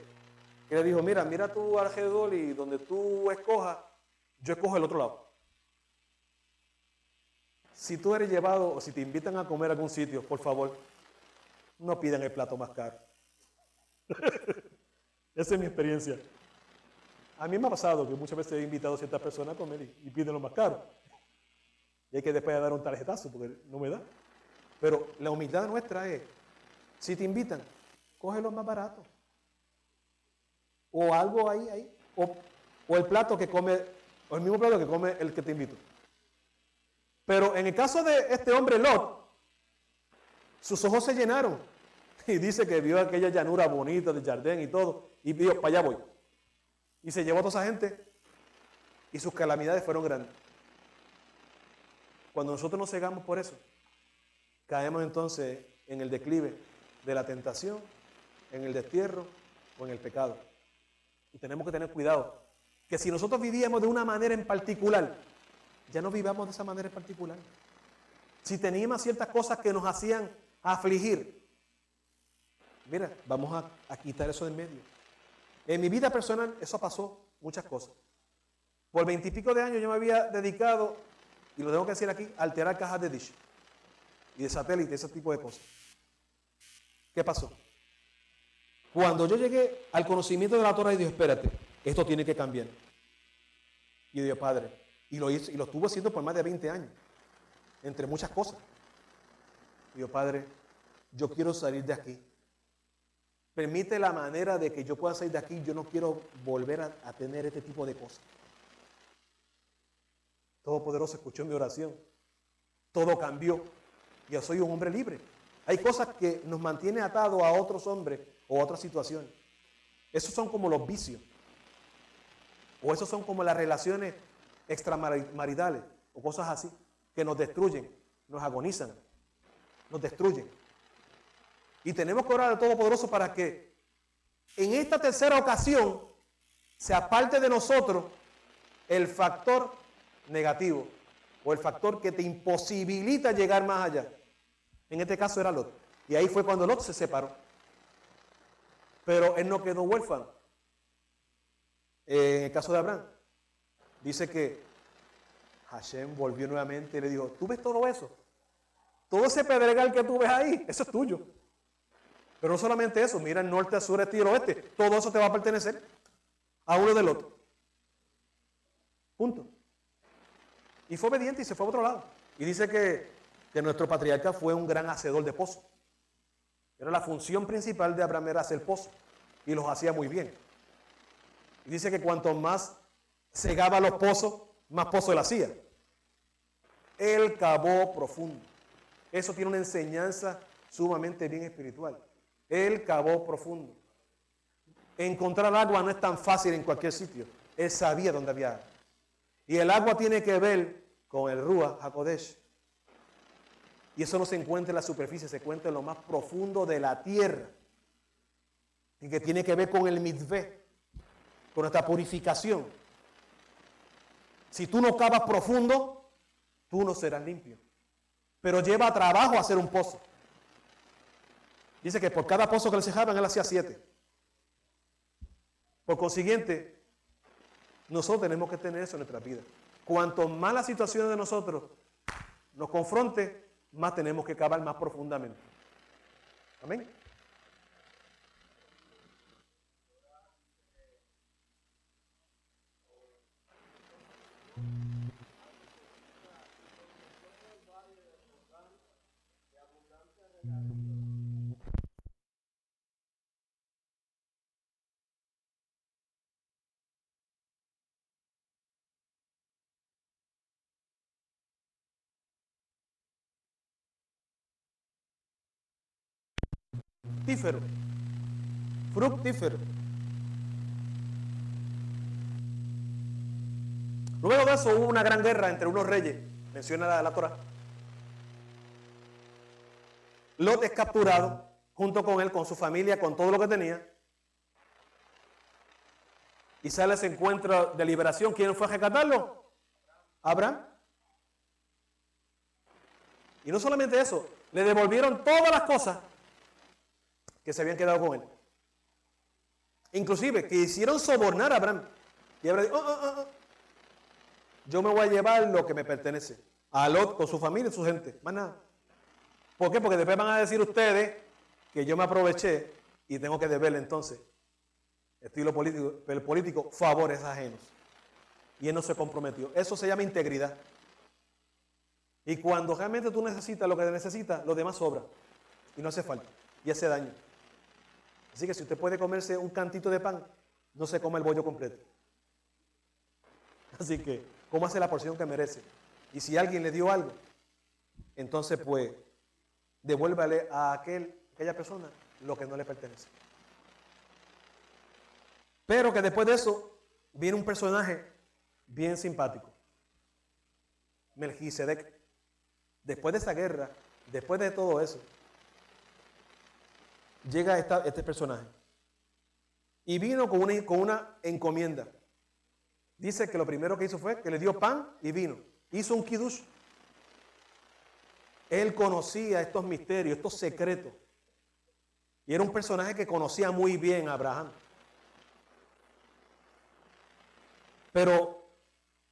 que le dijo, mira tú alrededor y donde tú escojas, yo escojo el otro lado. Si tú eres llevado o si te invitan a comer a algún sitio, por favor, no pidan el plato más caro. Esa es mi experiencia. A mí me ha pasado que muchas veces he invitado a ciertas personas a comer y piden lo más caro. Y hay que después dar un tarjetazo porque no me da. Pero la humildad nuestra es, si te invitan, coge lo más barato. O algo ahí. O el plato que come, o el mismo plato que come el que te invito. Pero en el caso de este hombre Lot, sus ojos se llenaron. Y dice que vio aquella llanura bonita del jardín y todo. Y dijo, para allá voy. Y se llevó a toda esa gente. Y sus calamidades fueron grandes. Cuando nosotros nos cegamos por eso, caemos entonces en el declive de la tentación, en el destierro o en el pecado. Y tenemos que tener cuidado. Que si nosotros vivíamos de una manera en particular, ya no vivamos de esa manera en particular. Si teníamos ciertas cosas que nos hacían afligir, mira, vamos a quitar eso del medio. En mi vida personal eso pasó, muchas cosas. Por 20 y pico de años yo me había dedicado, y lo tengo que decir aquí, a alterar cajas de dish y de satélite, ese tipo de cosas. ¿Qué pasó? Cuando yo llegué al conocimiento de la Torah y dije, espérate, esto tiene que cambiar. Y yo dije, Padre, y lo hice, y lo estuve haciendo por más de 20 años, entre muchas cosas. Y yo, Padre, yo quiero salir de aquí. Permite la manera de que yo pueda salir de aquí. Yo no quiero volver a tener este tipo de cosas. Todopoderoso escuchó mi oración. Todo cambió. Yo soy un hombre libre. Hay cosas que nos mantienen atados a otros hombres o a otras situaciones. Esos son como los vicios. O esos son como las relaciones extramaritales o cosas así que nos destruyen, nos agonizan, nos destruyen. Y tenemos que orar al Todopoderoso para que en esta tercera ocasión se aparte de nosotros el factor negativo o el factor que te imposibilita llegar más allá. En este caso era Lot. Y ahí fue cuando Lot se separó. Pero él no quedó huérfano. En el caso de Abraham, dice que Hashem volvió nuevamente y le dijo, ¿tú ves todo eso? Todo ese pedregal que tú ves ahí, eso es tuyo. Pero no solamente eso, mira el norte, el sur, este y el oeste. Todo eso te va a pertenecer a uno del otro. Punto. Y fue obediente y se fue a otro lado. Y dice que nuestro patriarca fue un gran hacedor de pozos. Era la función principal de Abraham, era hacer pozos. Y los hacía muy bien. Y dice que cuanto más cegaba los pozos, más pozos él hacía. Él cavó profundo. Eso tiene una enseñanza sumamente bien espiritual. Él cavó profundo. Encontrar agua no es tan fácil en cualquier sitio. Él sabía dónde había agua. Y el agua tiene que ver con el Ruach HaKodesh. Y eso no se encuentra en la superficie, se encuentra en lo más profundo de la tierra. Y que tiene que ver con el mitzvah, con nuestra purificación. Si tú no cavas profundo, tú no serás limpio. Pero lleva trabajo hacer un pozo. Dice que por cada pozo que le cejaban, él hacía 7. Por consiguiente, nosotros tenemos que tener eso en nuestra vida. Cuanto más la situación de nosotros nos confronte, más tenemos que cavar más profundamente. Amén. Fructífero. Fructífero. Luego de eso hubo una gran guerra entre unos reyes, menciona la Torá. Lot es capturado junto con él, con su familia, con todo lo que tenía. Y sale ese encuentro de liberación. ¿Quién fue a rescatarlo? Abraham. Y no solamente eso, le devolvieron todas las cosas que se habían quedado con él. Inclusive quisieron sobornar a Abraham. Y Abraham dijo, yo me voy a llevar lo que me pertenece. A Lot con su familia y su gente. Más nada. ¿Por qué? Porque después van a decir ustedes que yo me aproveché y tengo que deberle entonces, estilo político, el político, favores ajenos. Y él no se comprometió. Eso se llama integridad. Y cuando realmente tú necesitas lo que necesitas, lo demás sobra. Y no hace falta. Y hace daño. Así que si usted puede comerse un cantito de pan, no se come el bollo completo. Así que, cómase la porción que merece. Y si alguien le dio algo, entonces pues, devuélvale a aquella persona lo que no le pertenece. Pero que después de eso, viene un personaje bien simpático. Melquisedec. Después de esa guerra, después de todo eso, llega este personaje. Y vino con una encomienda. Dice que lo primero que hizo fue que le dio pan y vino. Hizo un kiddush. Él conocía estos misterios, estos secretos. Y era un personaje que conocía muy bien a Abraham. Pero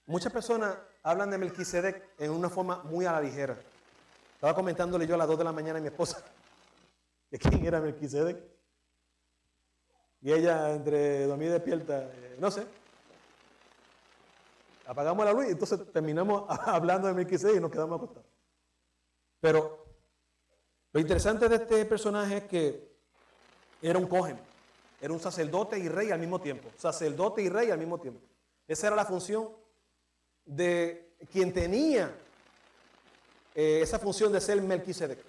muchas personas hablan de Melquisedec en una forma muy a la ligera. Estaba comentándole yo a las 2 de la mañana a mi esposa de quién era Melquisedec. Y ella entre dormida y despierta, no sé. Apagamos la luz y entonces terminamos hablando de Melquisedec y nos quedamos acostados. Pero lo interesante de este personaje es que era un cohen, era un sacerdote y rey al mismo tiempo. Sacerdote y rey al mismo tiempo. Esa era la función de quien tenía esa función de ser Melquisedec.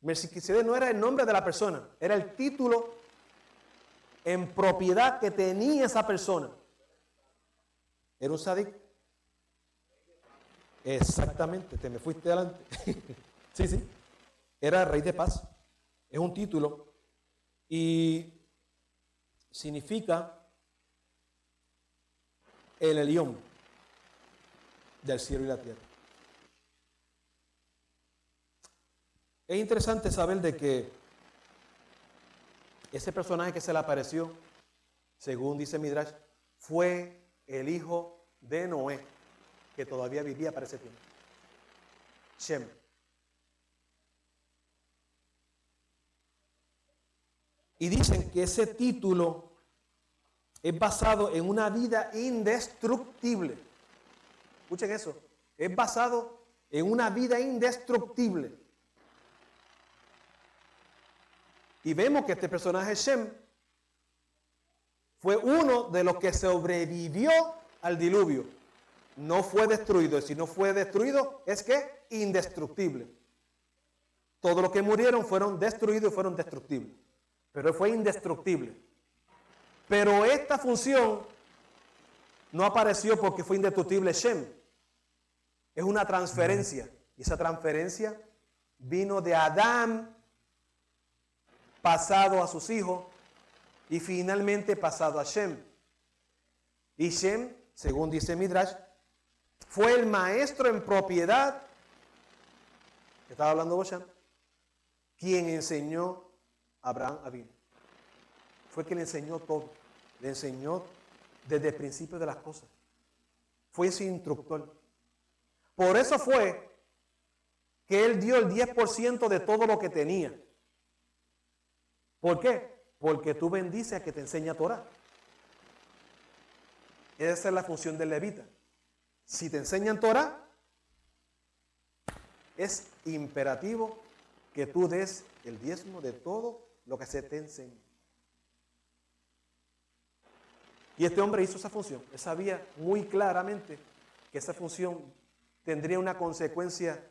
Melquisedec no era el nombre de la persona, era el título en propiedad que tenía esa persona. ¿Era un sadik? Exactamente, te me fuiste adelante. Sí. Era rey de paz. Es un título y significa el Elión del cielo y la tierra. Es interesante saber de que ese personaje que se le apareció, según dice Midrash, fue el hijo de Noé, que todavía vivía para ese tiempo. Shem. Y dicen que ese título es basado en una vida indestructible. Escuchen eso. Es basado en una vida indestructible. Y vemos que este personaje Shem fue uno de los que sobrevivió al diluvio. No fue destruido. Y si no fue destruido, es que indestructible. Todos los que murieron fueron destruidos y fueron destructibles. Pero él fue indestructible. Pero esta función no apareció porque fue indestructible Shem. Es una transferencia. Y esa transferencia vino de Adán, pasado a sus hijos, y finalmente pasado a Shem. Y Shem, según dice Midrash, fue el maestro en propiedad, que estaba hablando Bosham, quien enseñó a Abraham Avinu. Fue quien le enseñó todo. Le enseñó desde el principio de las cosas. Fue su instructor. Por eso fue que él dio el 10% de todo lo que tenía. ¿Por qué? Porque tú bendices a que te enseña Torah. Esa es la función del levita. Si te enseñan Torah, es imperativo que tú des el diezmo de todo lo que se te enseña. Y este hombre hizo esa función. Él sabía muy claramente que esa función tendría una consecuencia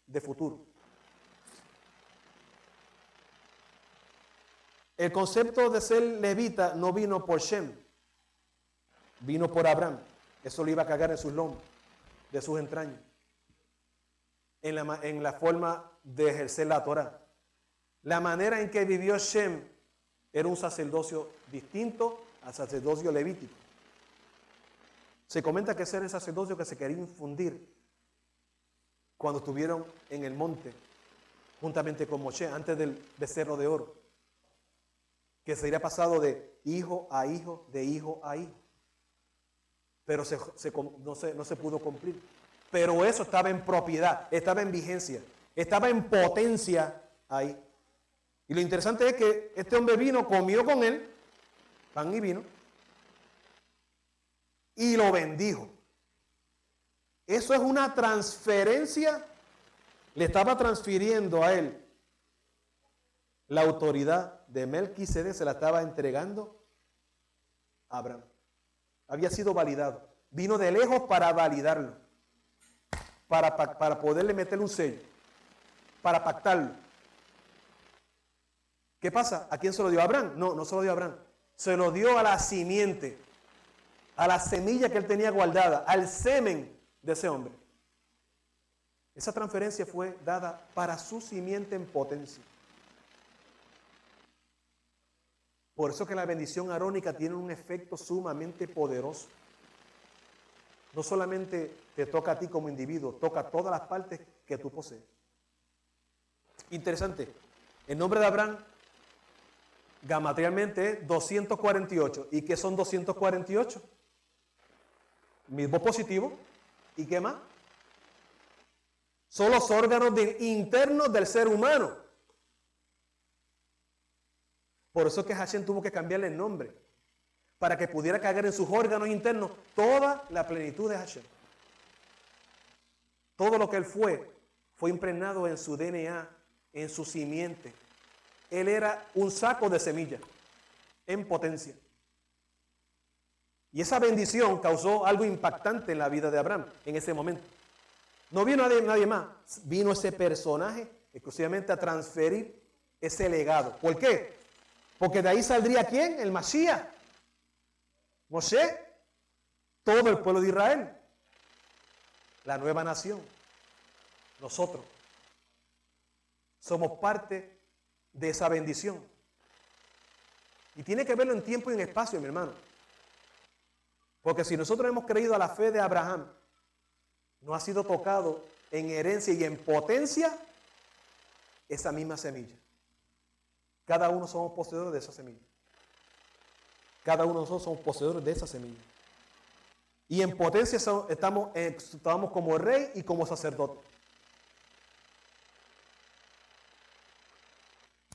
de futuro. El concepto de ser levita no vino por Shem, vino por Abraham. Eso lo iba a cagar en sus lomos, de sus entrañas, en la forma de ejercer la Torah. La manera en que vivió Shem era un sacerdocio distinto al sacerdocio levítico. Se comenta que ese era el sacerdocio que se quería infundir cuando estuvieron en el monte, juntamente con Moshe, antes del becerro de oro, que sería pasado de hijo a hijo, de hijo a hijo. Pero no se pudo cumplir. Pero eso estaba en propiedad, estaba en vigencia, estaba en potencia ahí. Y lo interesante es que este hombre vino, comió con él, pan y vino, y lo bendijo. Eso es una transferencia. Le estaba transfiriendo a él la autoridad de Melquisedec, se la estaba entregando a Abraham. Había sido validado. Vino de lejos para validarlo, para poderle meterle un sello, para pactarlo. ¿Qué pasa? ¿A quién se lo dio? ¿A Abraham? No, no se lo dio a Abraham. Se lo dio a la simiente, a la semilla que él tenía guardada, al semen de ese hombre. Esa transferencia fue dada para su simiente en potencia. Por eso que la bendición arónica tiene un efecto sumamente poderoso. No solamente te toca a ti como individuo, toca a todas las partes que tú posees. Interesante. El nombre de Abraham, gamatrialmente, es 248. ¿Y qué son 248? Mismo positivo. ¿Y qué más? Son los órganos internos del ser humano. Por eso es que Hashem tuvo que cambiarle el nombre, para que pudiera caer en sus órganos internos toda la plenitud de Hashem. Todo lo que él fue impregnado en su DNA, en su simiente. Él era un saco de semillas en potencia. Y esa bendición causó algo impactante en la vida de Abraham en ese momento. No vino nadie más, vino ese personaje exclusivamente a transferir ese legado. ¿Por qué? Porque de ahí saldría ¿quién? El Mashiach. Moshe, todo el pueblo de Israel, la nueva nación. Nosotros somos parte de esa bendición. Y tiene que verlo en tiempo y en espacio, mi hermano. Porque si nosotros hemos creído a la fe de Abraham, no ha sido tocado en herencia y en potencia esa misma semilla. Cada uno somos poseedores de esa semilla. Cada uno de nosotros somos poseedores de esa semilla. Y en potencia estamos como rey y como sacerdote.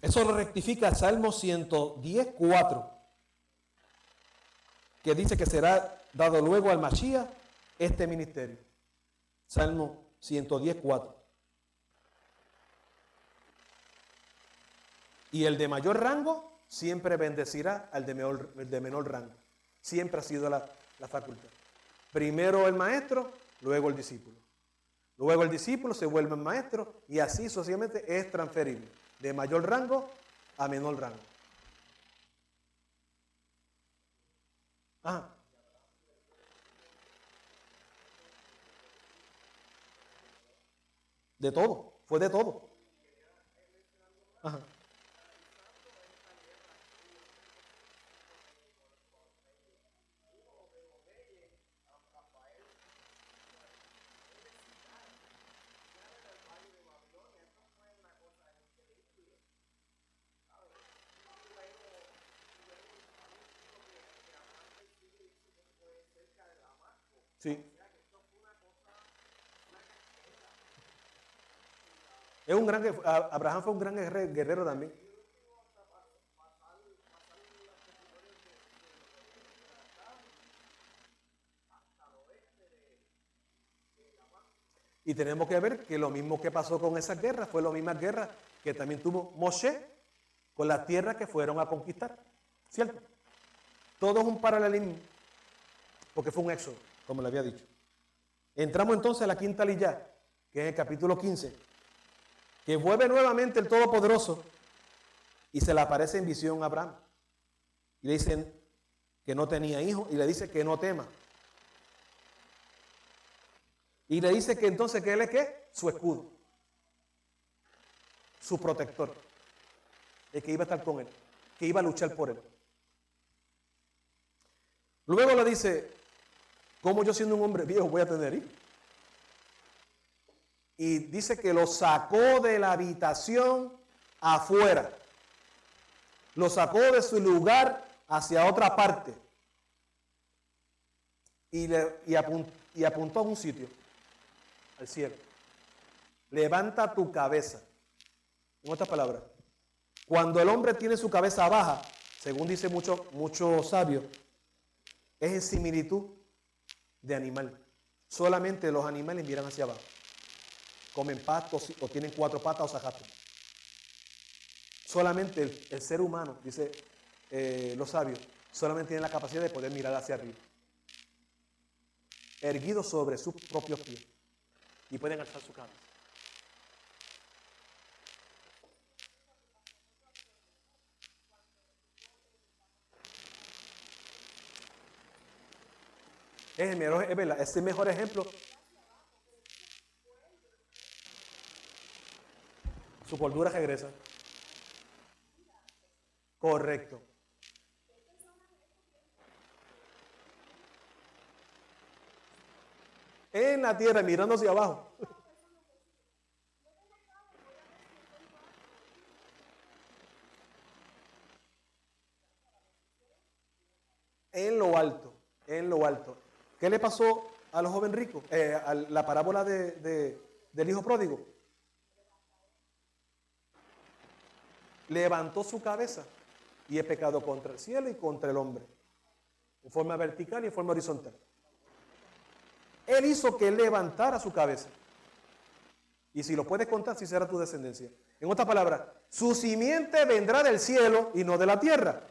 Eso lo rectifica el Salmo 110:4, que dice que será dado luego al Mashiach este ministerio. Salmo 110:4. Y el de mayor rango siempre bendecirá al de menor rango. Siempre ha sido la facultad. Primero el maestro, luego el discípulo. Luego el discípulo se vuelve maestro y así sucesivamente es transferible. De mayor rango a menor rango. De todo, fue de todo. Ajá. Sí. Es un gran, Abraham fue un gran guerrero también. Y tenemos que ver que lo mismo que pasó con esas guerras fue la misma guerra que también tuvo Moshe con las tierras que fueron a conquistar. ¿Cierto? Todo es un paralelismo, porque fue un éxodo, como le había dicho. Entramos entonces a la quinta liyá, que es el capítulo 15, que vuelve nuevamente el Todopoderoso y se le aparece en visión a Abraham. Y le dicen que no tenía hijos y le dice que no tema. Y le dice que entonces que él es ¿qué? Su escudo, su protector, el que iba a estar con él, que iba a luchar por él. Luego le dice, ¿cómo yo siendo un hombre viejo voy a tener hijos? Y dice que lo sacó de la habitación afuera, lo sacó de su lugar hacia otra parte y apuntó a un sitio, al cielo. Levanta tu cabeza. En otras palabras, cuando el hombre tiene su cabeza baja, según dice muchos sabios, es en similitud de animal. Solamente los animales miran hacia abajo. Comen pasto o tienen 4 patas o zajatos. Solamente el ser humano, dice los sabios, solamente tiene la capacidad de poder mirar hacia arriba. Erguido sobre sus propios pies. Y pueden alzar su cabeza. Es verdad, es el mejor ejemplo. Su cordura regresa. Correcto. En la tierra, mirando hacia abajo. En lo alto, en lo alto. ¿Qué le pasó a los jóvenes ricos? A la parábola del hijo pródigo. Levantó su cabeza y he pecado contra el cielo y contra el hombre. En forma vertical y en forma horizontal. Él hizo que él levantara su cabeza. Y si lo puedes contar, si será tu descendencia. En otras palabras, su simiente vendrá del cielo y no de la tierra.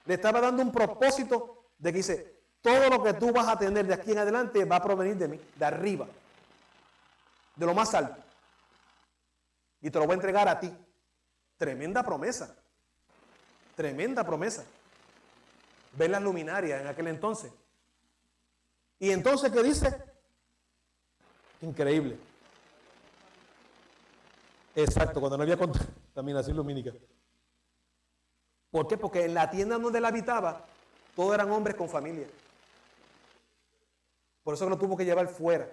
Le estaba dando un propósito de que dice, todo lo que tú vas a tener de aquí en adelante va a provenir de mí, de arriba, de lo más alto. Y te lo voy a entregar a ti. Tremenda promesa. Tremenda promesa. Ven las luminarias en aquel entonces. Y entonces, ¿qué dice? Increíble. Exacto, cuando no había contaminación lumínica. ¿Por qué? Porque en la tienda donde él habitaba, todos eran hombres con familia. Por eso lo tuvo que llevar fuera,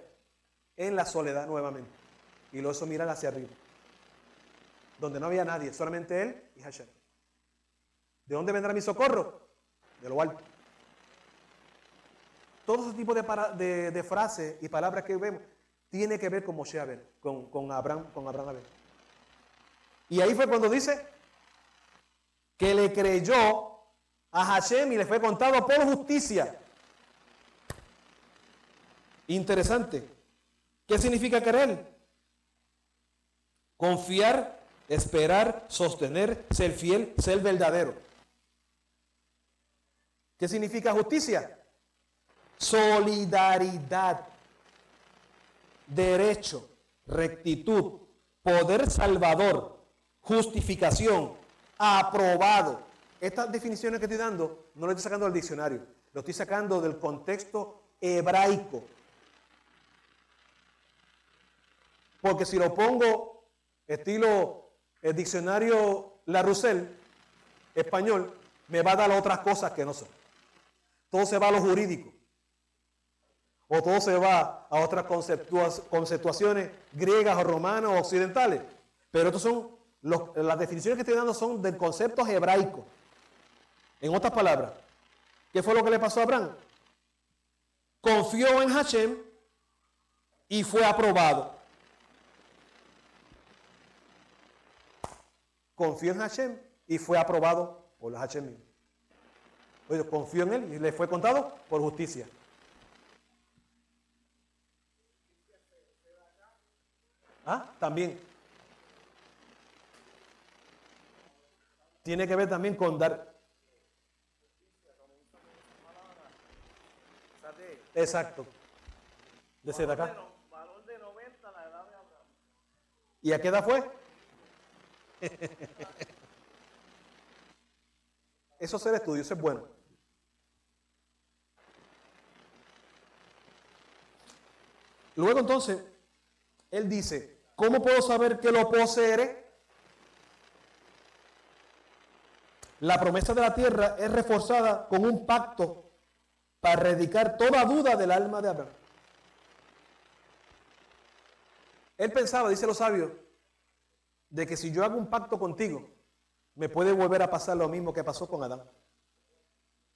en la soledad nuevamente. Y lo hizo mirar hacia arriba. Donde no había nadie, solamente él y Hashem. ¿De dónde vendrá mi socorro? De lo alto. Todo ese tipo de frases y palabras que vemos tiene que ver con Moshe Abel, con Abraham Abel. Y ahí fue cuando dice que le creyó a Hashem y le fue contado por justicia. Interesante. ¿Qué significa creer? Confiar, esperar, sostener, ser fiel, ser verdadero. ¿Qué significa justicia? Solidaridad, derecho, rectitud, poder salvador, justificación, aprobado. Estas definiciones que estoy dando no lo estoy sacando del diccionario, lo estoy sacando del contexto hebraico. Porque si lo pongo estilo el diccionario Laroussel, español, me va a dar otras cosas que no son. Todo se va a lo jurídico. O todo se va a otras conceptuaciones griegas o romanas o occidentales. Pero estos son las definiciones que estoy dando son del concepto hebraico. En otras palabras, ¿qué fue lo que le pasó a Abraham? Confió en Hashem y fue aprobado. Confió en Hashem y fue aprobado por los Hashem. Oye, confió en él y le fue contado por justicia. ¿Ah? También. Tiene que ver también con dar. Exacto. De acá. Valor de 90 la edad de Abraham. ¿Y a qué edad fue? Eso es el estudio, eso es bueno. Luego entonces, él dice, ¿cómo puedo saber que lo poseeré? La promesa de la tierra es reforzada con un pacto para erradicar toda duda del alma de Abraham. Él pensaba, dice los sabios, de que si yo hago un pacto contigo, me puede volver a pasar lo mismo que pasó con Adán.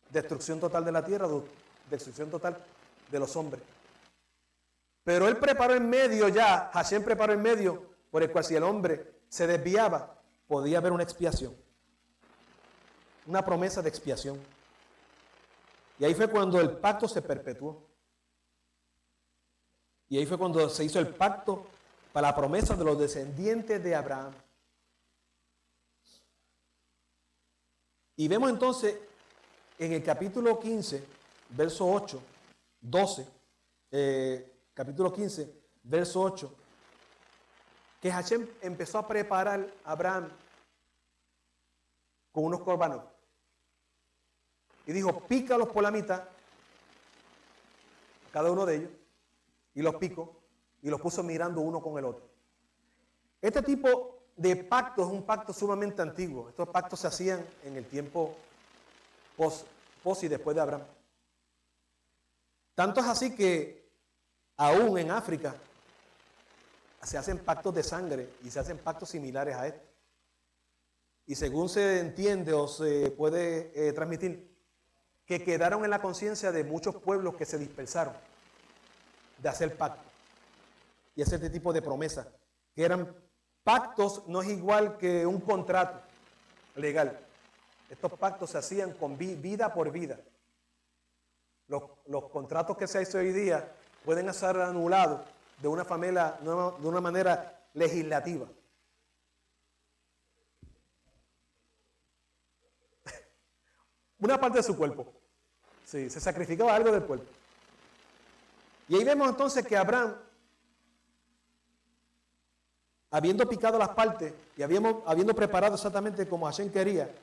Destrucción total de la tierra, destrucción total de los hombres. Pero él preparó en medio ya, Hashem preparó en medio, por el cual si el hombre se desviaba, podía haber una expiación. Una promesa de expiación. Y ahí fue cuando el pacto se perpetuó. Y ahí fue cuando se hizo el pacto para la promesa de los descendientes de Abraham. Y vemos entonces en el capítulo 15, verso 8, 12, capítulo 15, verso 8, que Hashem empezó a preparar a Abraham con unos corbanos. Y dijo, pícalos por la mitad, cada uno de ellos, y los picó, y los puso mirando uno con el otro. Este tipo de pacto es un pacto sumamente antiguo. Estos pactos se hacían en el tiempo pos y después de Abraham. Tanto es así que aún en África se hacen pactos de sangre y se hacen pactos similares a este. Y según se entiende o se puede transmitir, que quedaron en la conciencia de muchos pueblos que se dispersaron de hacer pactos y hacer este tipo de promesas, que eran pactos, no es igual que un contrato legal. Estos pactos se hacían con vida por vida. Los contratos que se hacen hoy día pueden ser anulados de una manera legislativa. Una parte de su cuerpo. Sí, se sacrificaba algo del cuerpo. Y ahí vemos entonces que Abraham, habiendo picado las partes y habiendo preparado exactamente como Hashem quería,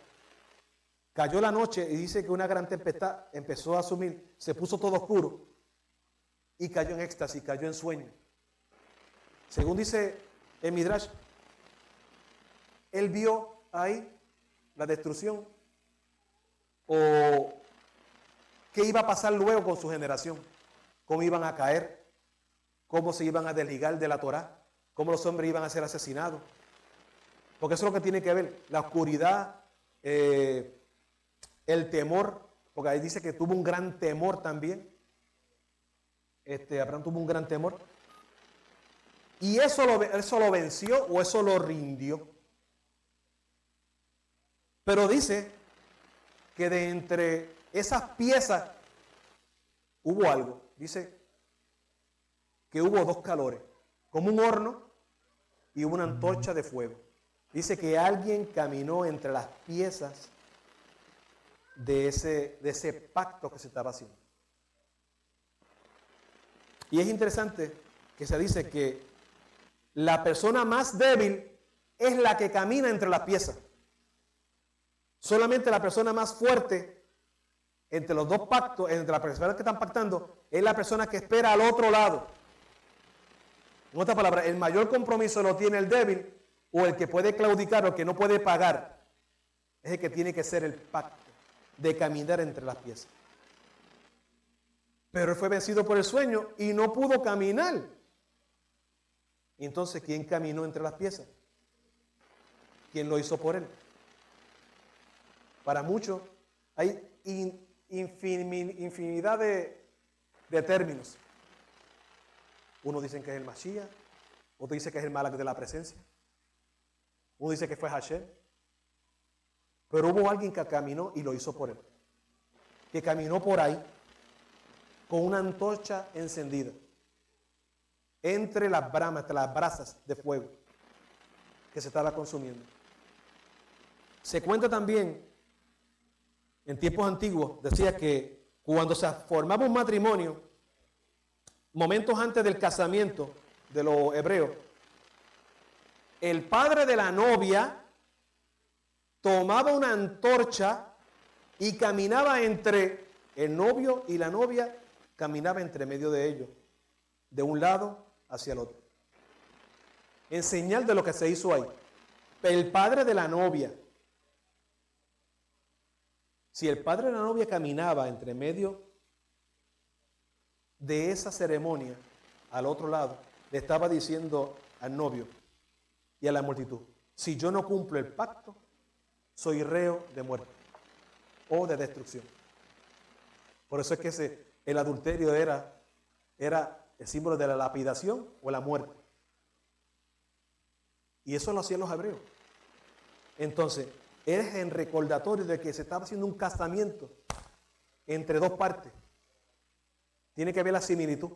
cayó la noche y dice que una gran tempestad empezó a asumir, se puso todo oscuro y cayó en éxtasis, cayó en sueño. Según dice el Midrash, él vio ahí la destrucción o qué iba a pasar luego con su generación, cómo iban a caer, cómo se iban a desligar de la Torá, cómo los hombres iban a ser asesinados. Porque eso es lo que tiene que ver, la oscuridad, el temor, porque ahí dice que tuvo un gran temor también. Abraham tuvo un gran temor. Y eso lo venció o eso lo rindió. Pero dice que de entre esas piezas hubo algo. Dice que hubo dos calores, como un horno y una antorcha de fuego. Dice que alguien caminó entre las piezas de ese pacto que se estaba haciendo. Y es interesante que se dice que la persona más débil es la que camina entre las piezas. Solamente la persona más fuerte entre los dos pactos, entre las personas que están pactando, es la persona que espera al otro lado. En otras palabras, el mayor compromiso lo tiene el débil o el que puede claudicar o el que no puede pagar. Es el que tiene que ser el pacto de caminar entre las piezas. Pero él fue vencido por el sueño y no pudo caminar. Y entonces, ¿quién caminó entre las piezas? ¿Quién lo hizo por él? Para muchos hay infinidad de términos. Uno dice que es el Mashiach, otro dice que es el Malak de la presencia, uno dice que fue Hashem. Pero hubo alguien que caminó y lo hizo por él, que caminó por ahí con una antorcha encendida entre las brasas de fuego que se estaba consumiendo. Se cuenta también, en tiempos antiguos, decía que cuando se formaba un matrimonio, momentos antes del casamiento de los hebreos, el padre de la novia tomaba una antorcha y caminaba entre el novio y la novia, caminaba entre medio de ellos, de un lado hacia el otro, en señal de lo que se hizo ahí. El padre de la novia, si el padre de la novia caminaba entre medio de esa ceremonia, al otro lado, le estaba diciendo al novio y a la multitud: si yo no cumplo el pacto, soy reo de muerte o de destrucción. Por eso es que el adulterio era el símbolo de la lapidación o la muerte. Y eso lo hacían los hebreos. Entonces, es en recordatorio de que se estaba haciendo un casamiento entre dos partes. Tiene que ver la similitud,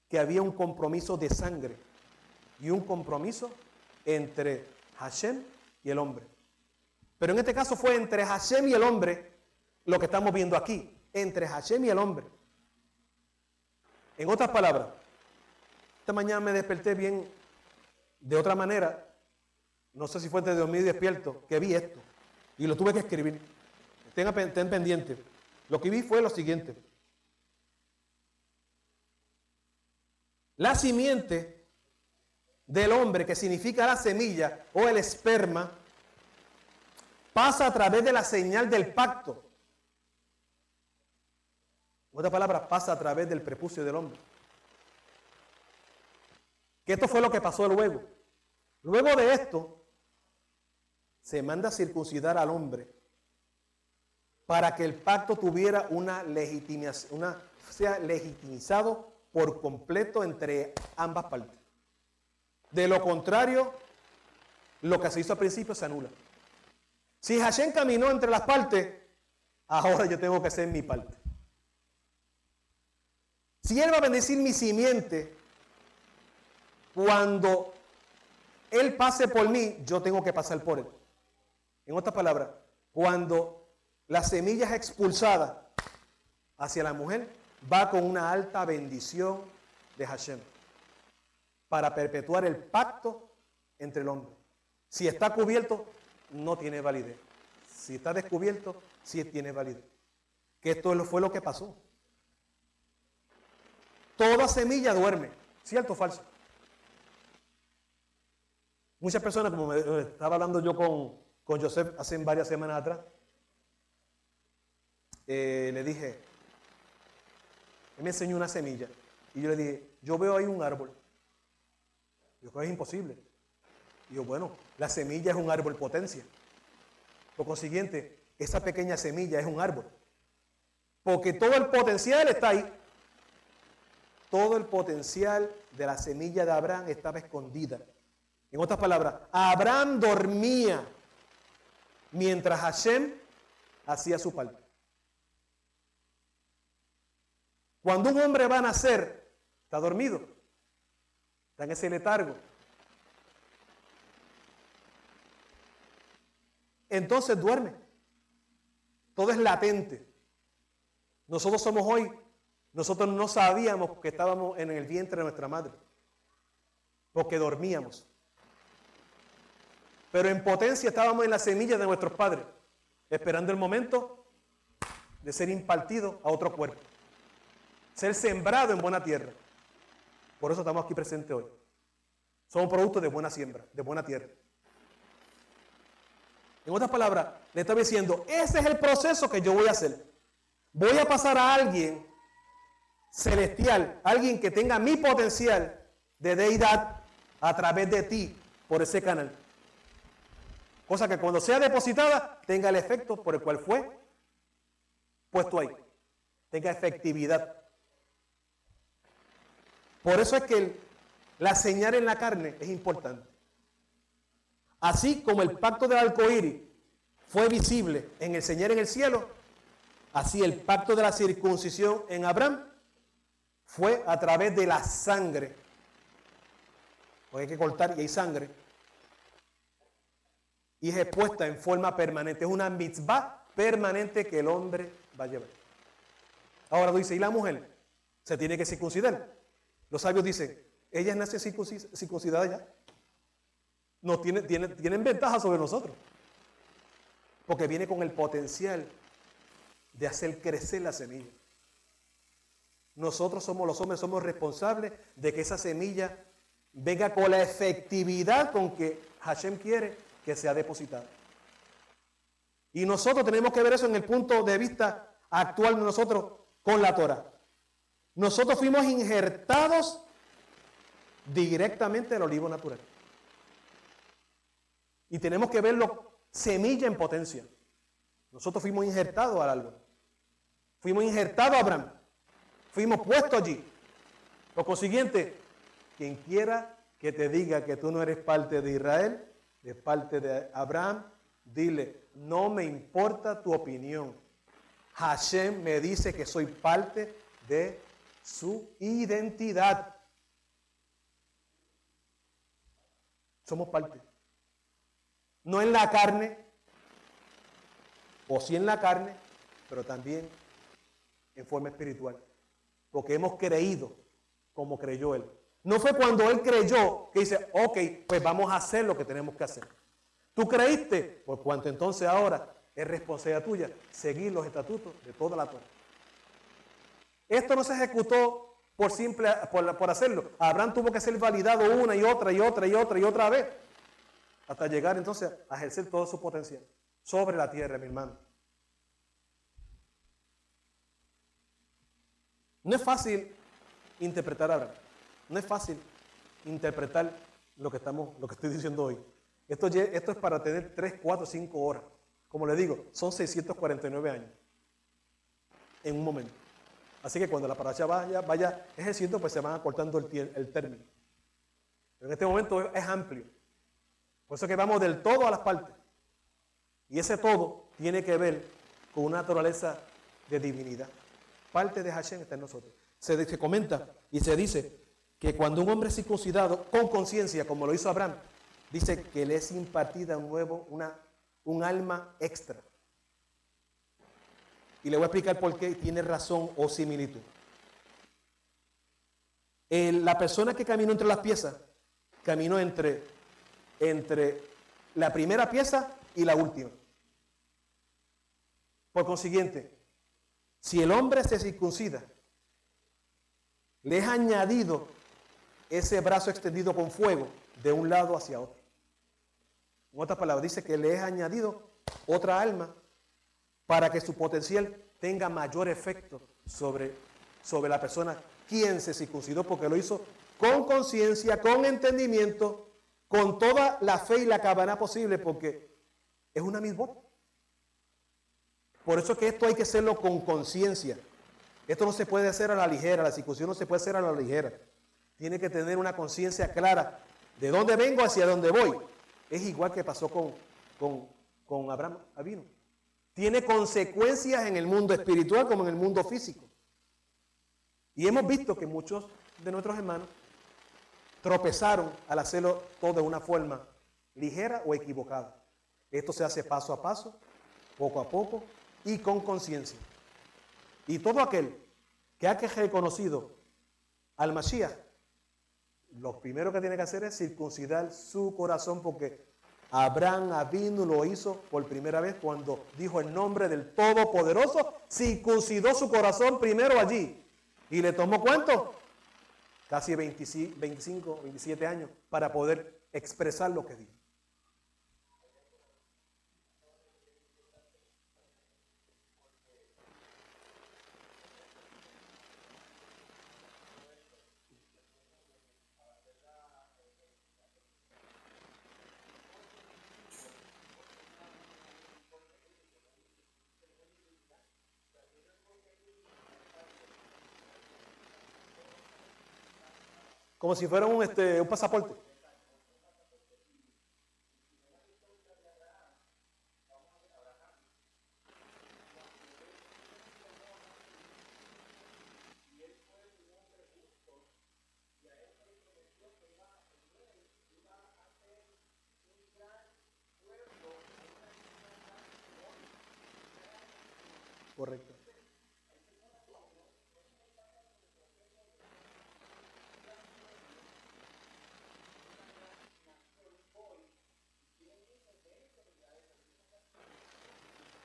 que había un compromiso de sangre y un compromiso entre Hashem y el hombre. Pero en este caso fue entre Hashem y el hombre lo que estamos viendo aquí, entre Hashem y el hombre. En otras palabras, esta mañana me desperté bien de otra manera, no sé si fue antes de dormir despierto, que vi esto y lo tuve que escribir. Estén pendientes. Lo que vi fue lo siguiente: la simiente del hombre, que significa la semilla o el esperma, pasa a través de la señal del pacto. En otras palabras, pasa a través del prepucio del hombre. Que esto fue lo que pasó luego. Luego de esto, se manda a circuncidar al hombre para que el pacto tuviera una legitimación, sea legitimizado por completo entre ambas partes. De lo contrario, lo que se hizo al principio se anula. Si Hashem caminó entre las partes, ahora yo tengo que hacer mi parte. Si Él va a bendecir mi simiente, cuando Él pase por mí, yo tengo que pasar por Él. En otras palabras, cuando la semilla es expulsada hacia la mujer, va con una alta bendición de Hashem para perpetuar el pacto entre el hombre. Si está cubierto, no tiene validez. Si está descubierto, sí tiene validez. Que esto fue lo que pasó. Toda semilla duerme. ¿Cierto o falso? Muchas personas, como me estaba hablando yo con Joseph hace varias semanas atrás, le dije, él me enseñó una semilla y yo le dije, yo veo ahí un árbol. Yo creo que es imposible. Y yo, bueno, la semilla es un árbol potencia. Por consiguiente, esa pequeña semilla es un árbol. Porque todo el potencial está ahí. Todo el potencial de la semilla de Abraham estaba escondida. En otras palabras, Abraham dormía mientras Hashem hacía su parte. Cuando un hombre va a nacer, está dormido, está en ese letargo. Entonces duerme. Todo es latente. Nosotros somos hoy, nosotros no sabíamos que estábamos en el vientre de nuestra madre, porque dormíamos. Pero en potencia estábamos en la semilla de nuestros padres, esperando el momento de ser impartido a otro cuerpo, ser sembrado en buena tierra. Por eso estamos aquí presentes hoy. Somos producto de buena siembra, de buena tierra. En otras palabras, le estaba diciendo, ese es el proceso que yo voy a hacer. Voy a pasar a alguien celestial, alguien que tenga mi potencial de deidad a través de ti, por ese canal. Cosa que cuando sea depositada, tenga el efecto por el cual fue puesto ahí. Tenga efectividad. Por eso es que la señal en la carne es importante. Así como el pacto del arco iris fue visible en el señal en el cielo, así el pacto de la circuncisión en Abraham fue a través de la sangre. Porque hay que cortar y hay sangre. Y es expuesta en forma permanente. Es una mitzvah permanente que el hombre va a llevar. Ahora dice, ¿y la mujer? Se tiene que circuncidar. Los sabios dicen, ella nace circuncidada ya. No tienen ventaja sobre nosotros. Porque viene con el potencial de hacer crecer la semilla. Nosotros somos los hombres, somos responsables de que esa semilla venga con la efectividad con que Hashem quiere que sea depositada. Y nosotros tenemos que ver eso en el punto de vista actual de nosotros con la Torah. Nosotros fuimos injertados directamente del olivo natural. Y tenemos que verlo semilla en potencia. Nosotros fuimos injertados al árbol. Fuimos injertados a Abraham. Fuimos puestos allí. Por consiguiente, quien quiera que te diga que tú no eres parte de Israel, es parte de Abraham, dile, no me importa tu opinión. Hashem me dice que soy parte de su identidad. Somos parte. No en la carne, o sí en la carne, pero también en forma espiritual. Porque hemos creído como creyó él. No fue cuando él creyó que dice, ok, pues vamos a hacer lo que tenemos que hacer. ¿Tú creíste? Por cuanto entonces ahora es responsabilidad tuya seguir los estatutos de toda la Torah. Esto no se ejecutó por hacerlo. Abraham tuvo que ser validado una y otra y otra y otra y otra vez hasta llegar entonces a ejercer todo su potencial sobre la tierra, mi hermano. No es fácil interpretar a Abraham. No es fácil interpretar lo que estoy diciendo hoy. Esto es para tener 3, 4, 5 horas. Como le digo, son 649 años en un momento. Así que cuando la parasha vaya ejerciendo, pues se van acortando el término. Pero en este momento es amplio. Por eso que vamos del todo a las partes. Y ese todo tiene que ver con una naturaleza de divinidad. Parte de Hashem está en nosotros. Se comenta y se dice que cuando un hombre es circuncidado con conciencia, como lo hizo Abraham, dice que le es impartida un alma extra. Y le voy a explicar por qué tiene razón o similitud. La persona que caminó entre las piezas, caminó entre la primera pieza y la última. Por consiguiente, si el hombre se circuncida, le es añadido ese brazo extendido con fuego de un lado hacia otro. En otras palabras, dice que le es añadido otra alma para que su potencial tenga mayor efecto sobre la persona quien se circuncidó, porque lo hizo con conciencia, con entendimiento, con toda la fe y la cabana posible, porque es una mitzvot. Por eso es que esto hay que hacerlo con conciencia. Esto no se puede hacer a la ligera, la circuncisión no se puede hacer a la ligera. Tiene que tener una conciencia clara de dónde vengo hacia dónde voy. Es igual que pasó con Abraham Avinu. Tiene consecuencias en el mundo espiritual como en el mundo físico. Y hemos visto que muchos de nuestros hermanos tropezaron al hacerlo todo de una forma ligera o equivocada. Esto se hace paso a paso, poco a poco y con conciencia. Y todo aquel que ha reconocido al Mashiach, lo primero que tiene que hacer es circuncidar su corazón, porque Abraham Avinu lo hizo por primera vez cuando dijo el nombre del Todopoderoso, circuncidó su corazón primero allí. ¿Y le tomó cuánto? casi 25, 27 años, para poder expresar lo que digo. Como si fuera un pasaporte. Correcto.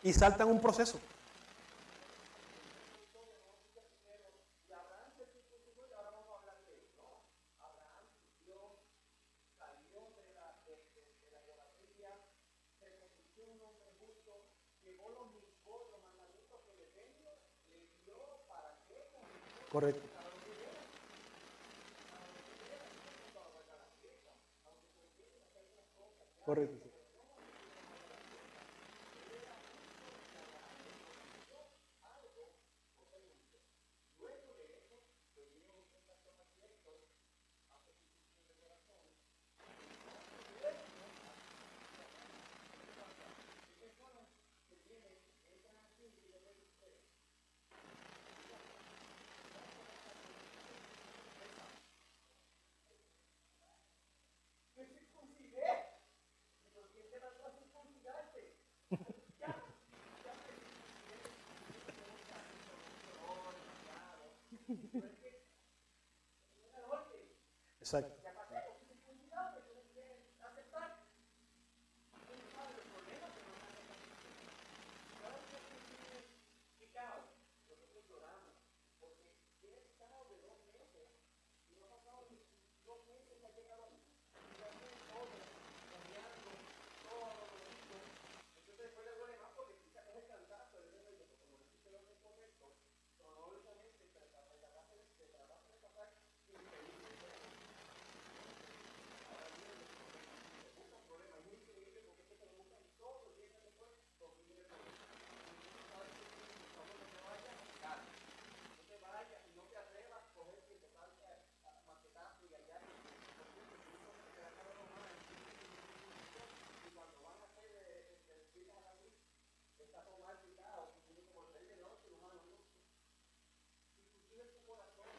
Y saltan un proceso. Correcto. Correcto. Exacto.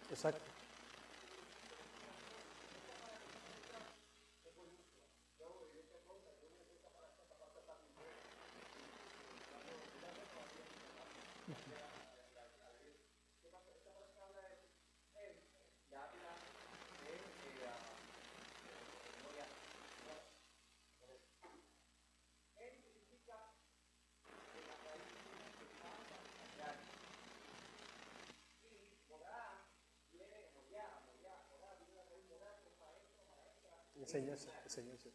Exacto. Enseñanza, enseñanza.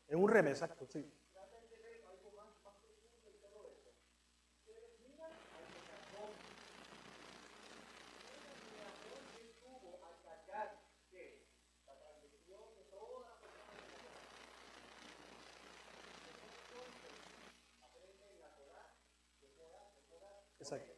En un reme, exacto, sí. Exacto.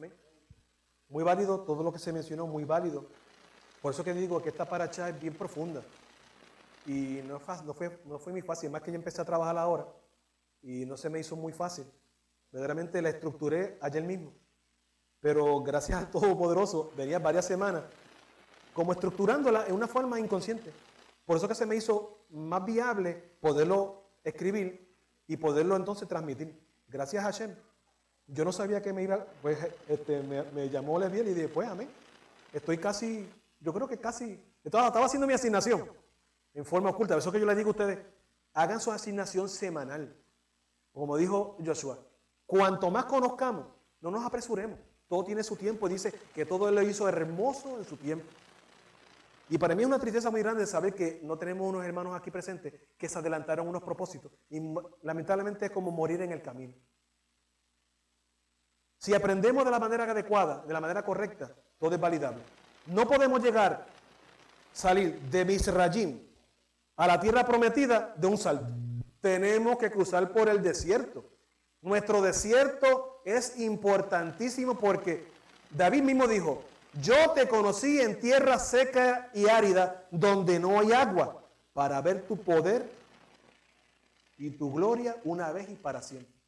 Amén. Muy válido, todo lo que se mencionó, muy válido. Por eso que digo que esta paracha es bien profunda. Y no fue muy fácil, más que yo empecé a trabajar ahora y no se me hizo muy fácil. Verdaderamente la estructuré ayer mismo. Pero gracias al Todopoderoso, venía varias semanas como estructurándola en una forma inconsciente. Por eso que se me hizo más viable poderlo escribir y poderlo entonces transmitir. Gracias a Hashem. Yo no sabía que me iba, pues me llamó Leviel y dije, pues amén. Estoy casi, yo creo que casi, estaba haciendo mi asignación en forma oculta. Por eso que yo les digo a ustedes, hagan su asignación semanal. Como dijo Joshua, cuanto más conozcamos, no nos apresuremos. Todo tiene su tiempo. Dice que todo Él lo hizo hermoso en su tiempo. Y para mí es una tristeza muy grande saber que no tenemos unos hermanos aquí presentes que se adelantaron unos propósitos. Y lamentablemente es como morir en el camino. Si aprendemos de la manera adecuada, de la manera correcta, todo es validable. No podemos salir de Misrayim a la tierra prometida de un salto. Tenemos que cruzar por el desierto. Nuestro desierto es importantísimo porque David mismo dijo, yo te conocí en tierra seca y árida donde no hay agua para ver tu poder y tu gloria una vez y para siempre.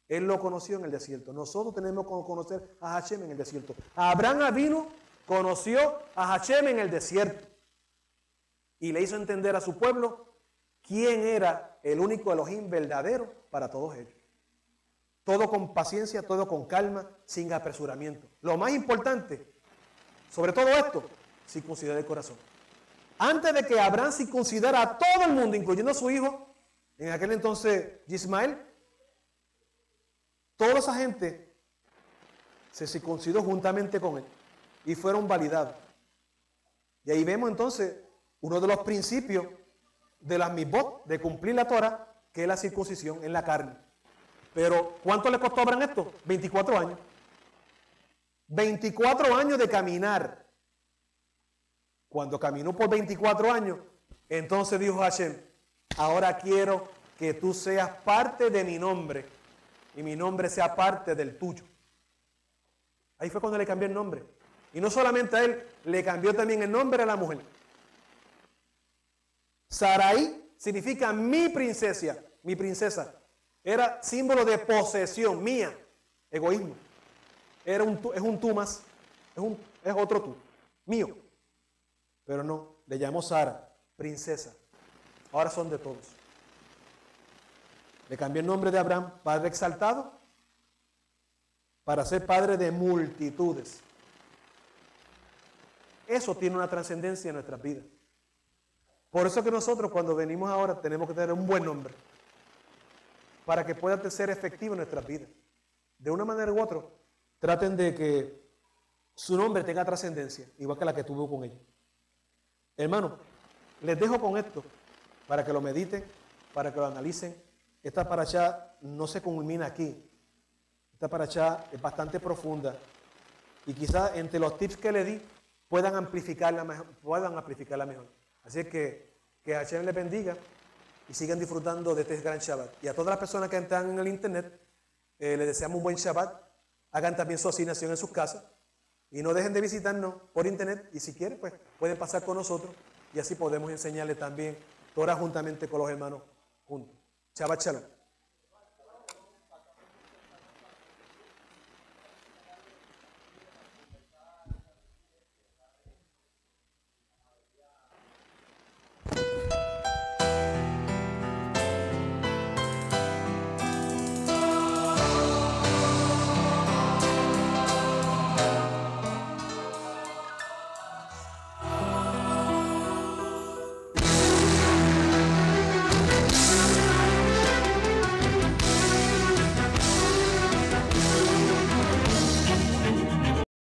Él lo conoció en el desierto. Nosotros tenemos que conocer a Hashem en el desierto. Abraham Avinu conoció a Hashem en el desierto y le hizo entender a su pueblo quién era el único Elohim verdadero para todos ellos. Todo con paciencia, todo con calma, sin apresuramiento. Lo más importante, sobre todo esto, circuncidar el corazón. Antes de que Abraham circuncidara a todo el mundo, incluyendo a su hijo, en aquel entonces Ismael, toda esa gente se circuncidó juntamente con él y fueron validados. Y ahí vemos entonces uno de los principios de las mitzvot, de cumplir la Torah, que es la circuncisión en la carne. Pero ¿cuánto le costó a Abraham esto? 24 años. 24 años de caminar. Cuando caminó por 24 años, entonces dijo Hashem, ahora quiero que tú seas parte de mi nombre y mi nombre sea parte del tuyo. Ahí fue cuando le cambió el nombre. Y no solamente a él, le cambió también el nombre a la mujer. Sarai significa mi princesa, mi princesa. Era símbolo de posesión mía, egoísmo. Es un tú más, es otro tú, mío. Pero no, le llamó Sara, princesa. Ahora son de todos. Le cambió el nombre de Abraham, padre exaltado, para ser padre de multitudes. Eso tiene una trascendencia en nuestras vidas. Por eso que nosotros cuando venimos ahora tenemos que tener un buen nombre para que pueda ser efectivo en nuestras vidas. De una manera u otra, traten de que su nombre tenga trascendencia, igual que la que tuvo con ella. Hermano, les dejo con esto para que lo mediten, para que lo analicen. Esta parashá no se culmina aquí. Esta parashá es bastante profunda y quizás entre los tips que le di puedan amplificarla mejor. Así es que Hashem les bendiga y sigan disfrutando de este gran Shabbat. Y a todas las personas que están en el internet, les deseamos un buen Shabbat. Hagan también su asignación en sus casas y no dejen de visitarnos por internet. Y si quieren, pues pueden pasar con nosotros y así podemos enseñarles también Torah juntamente con los hermanos juntos. Shabbat Shalom.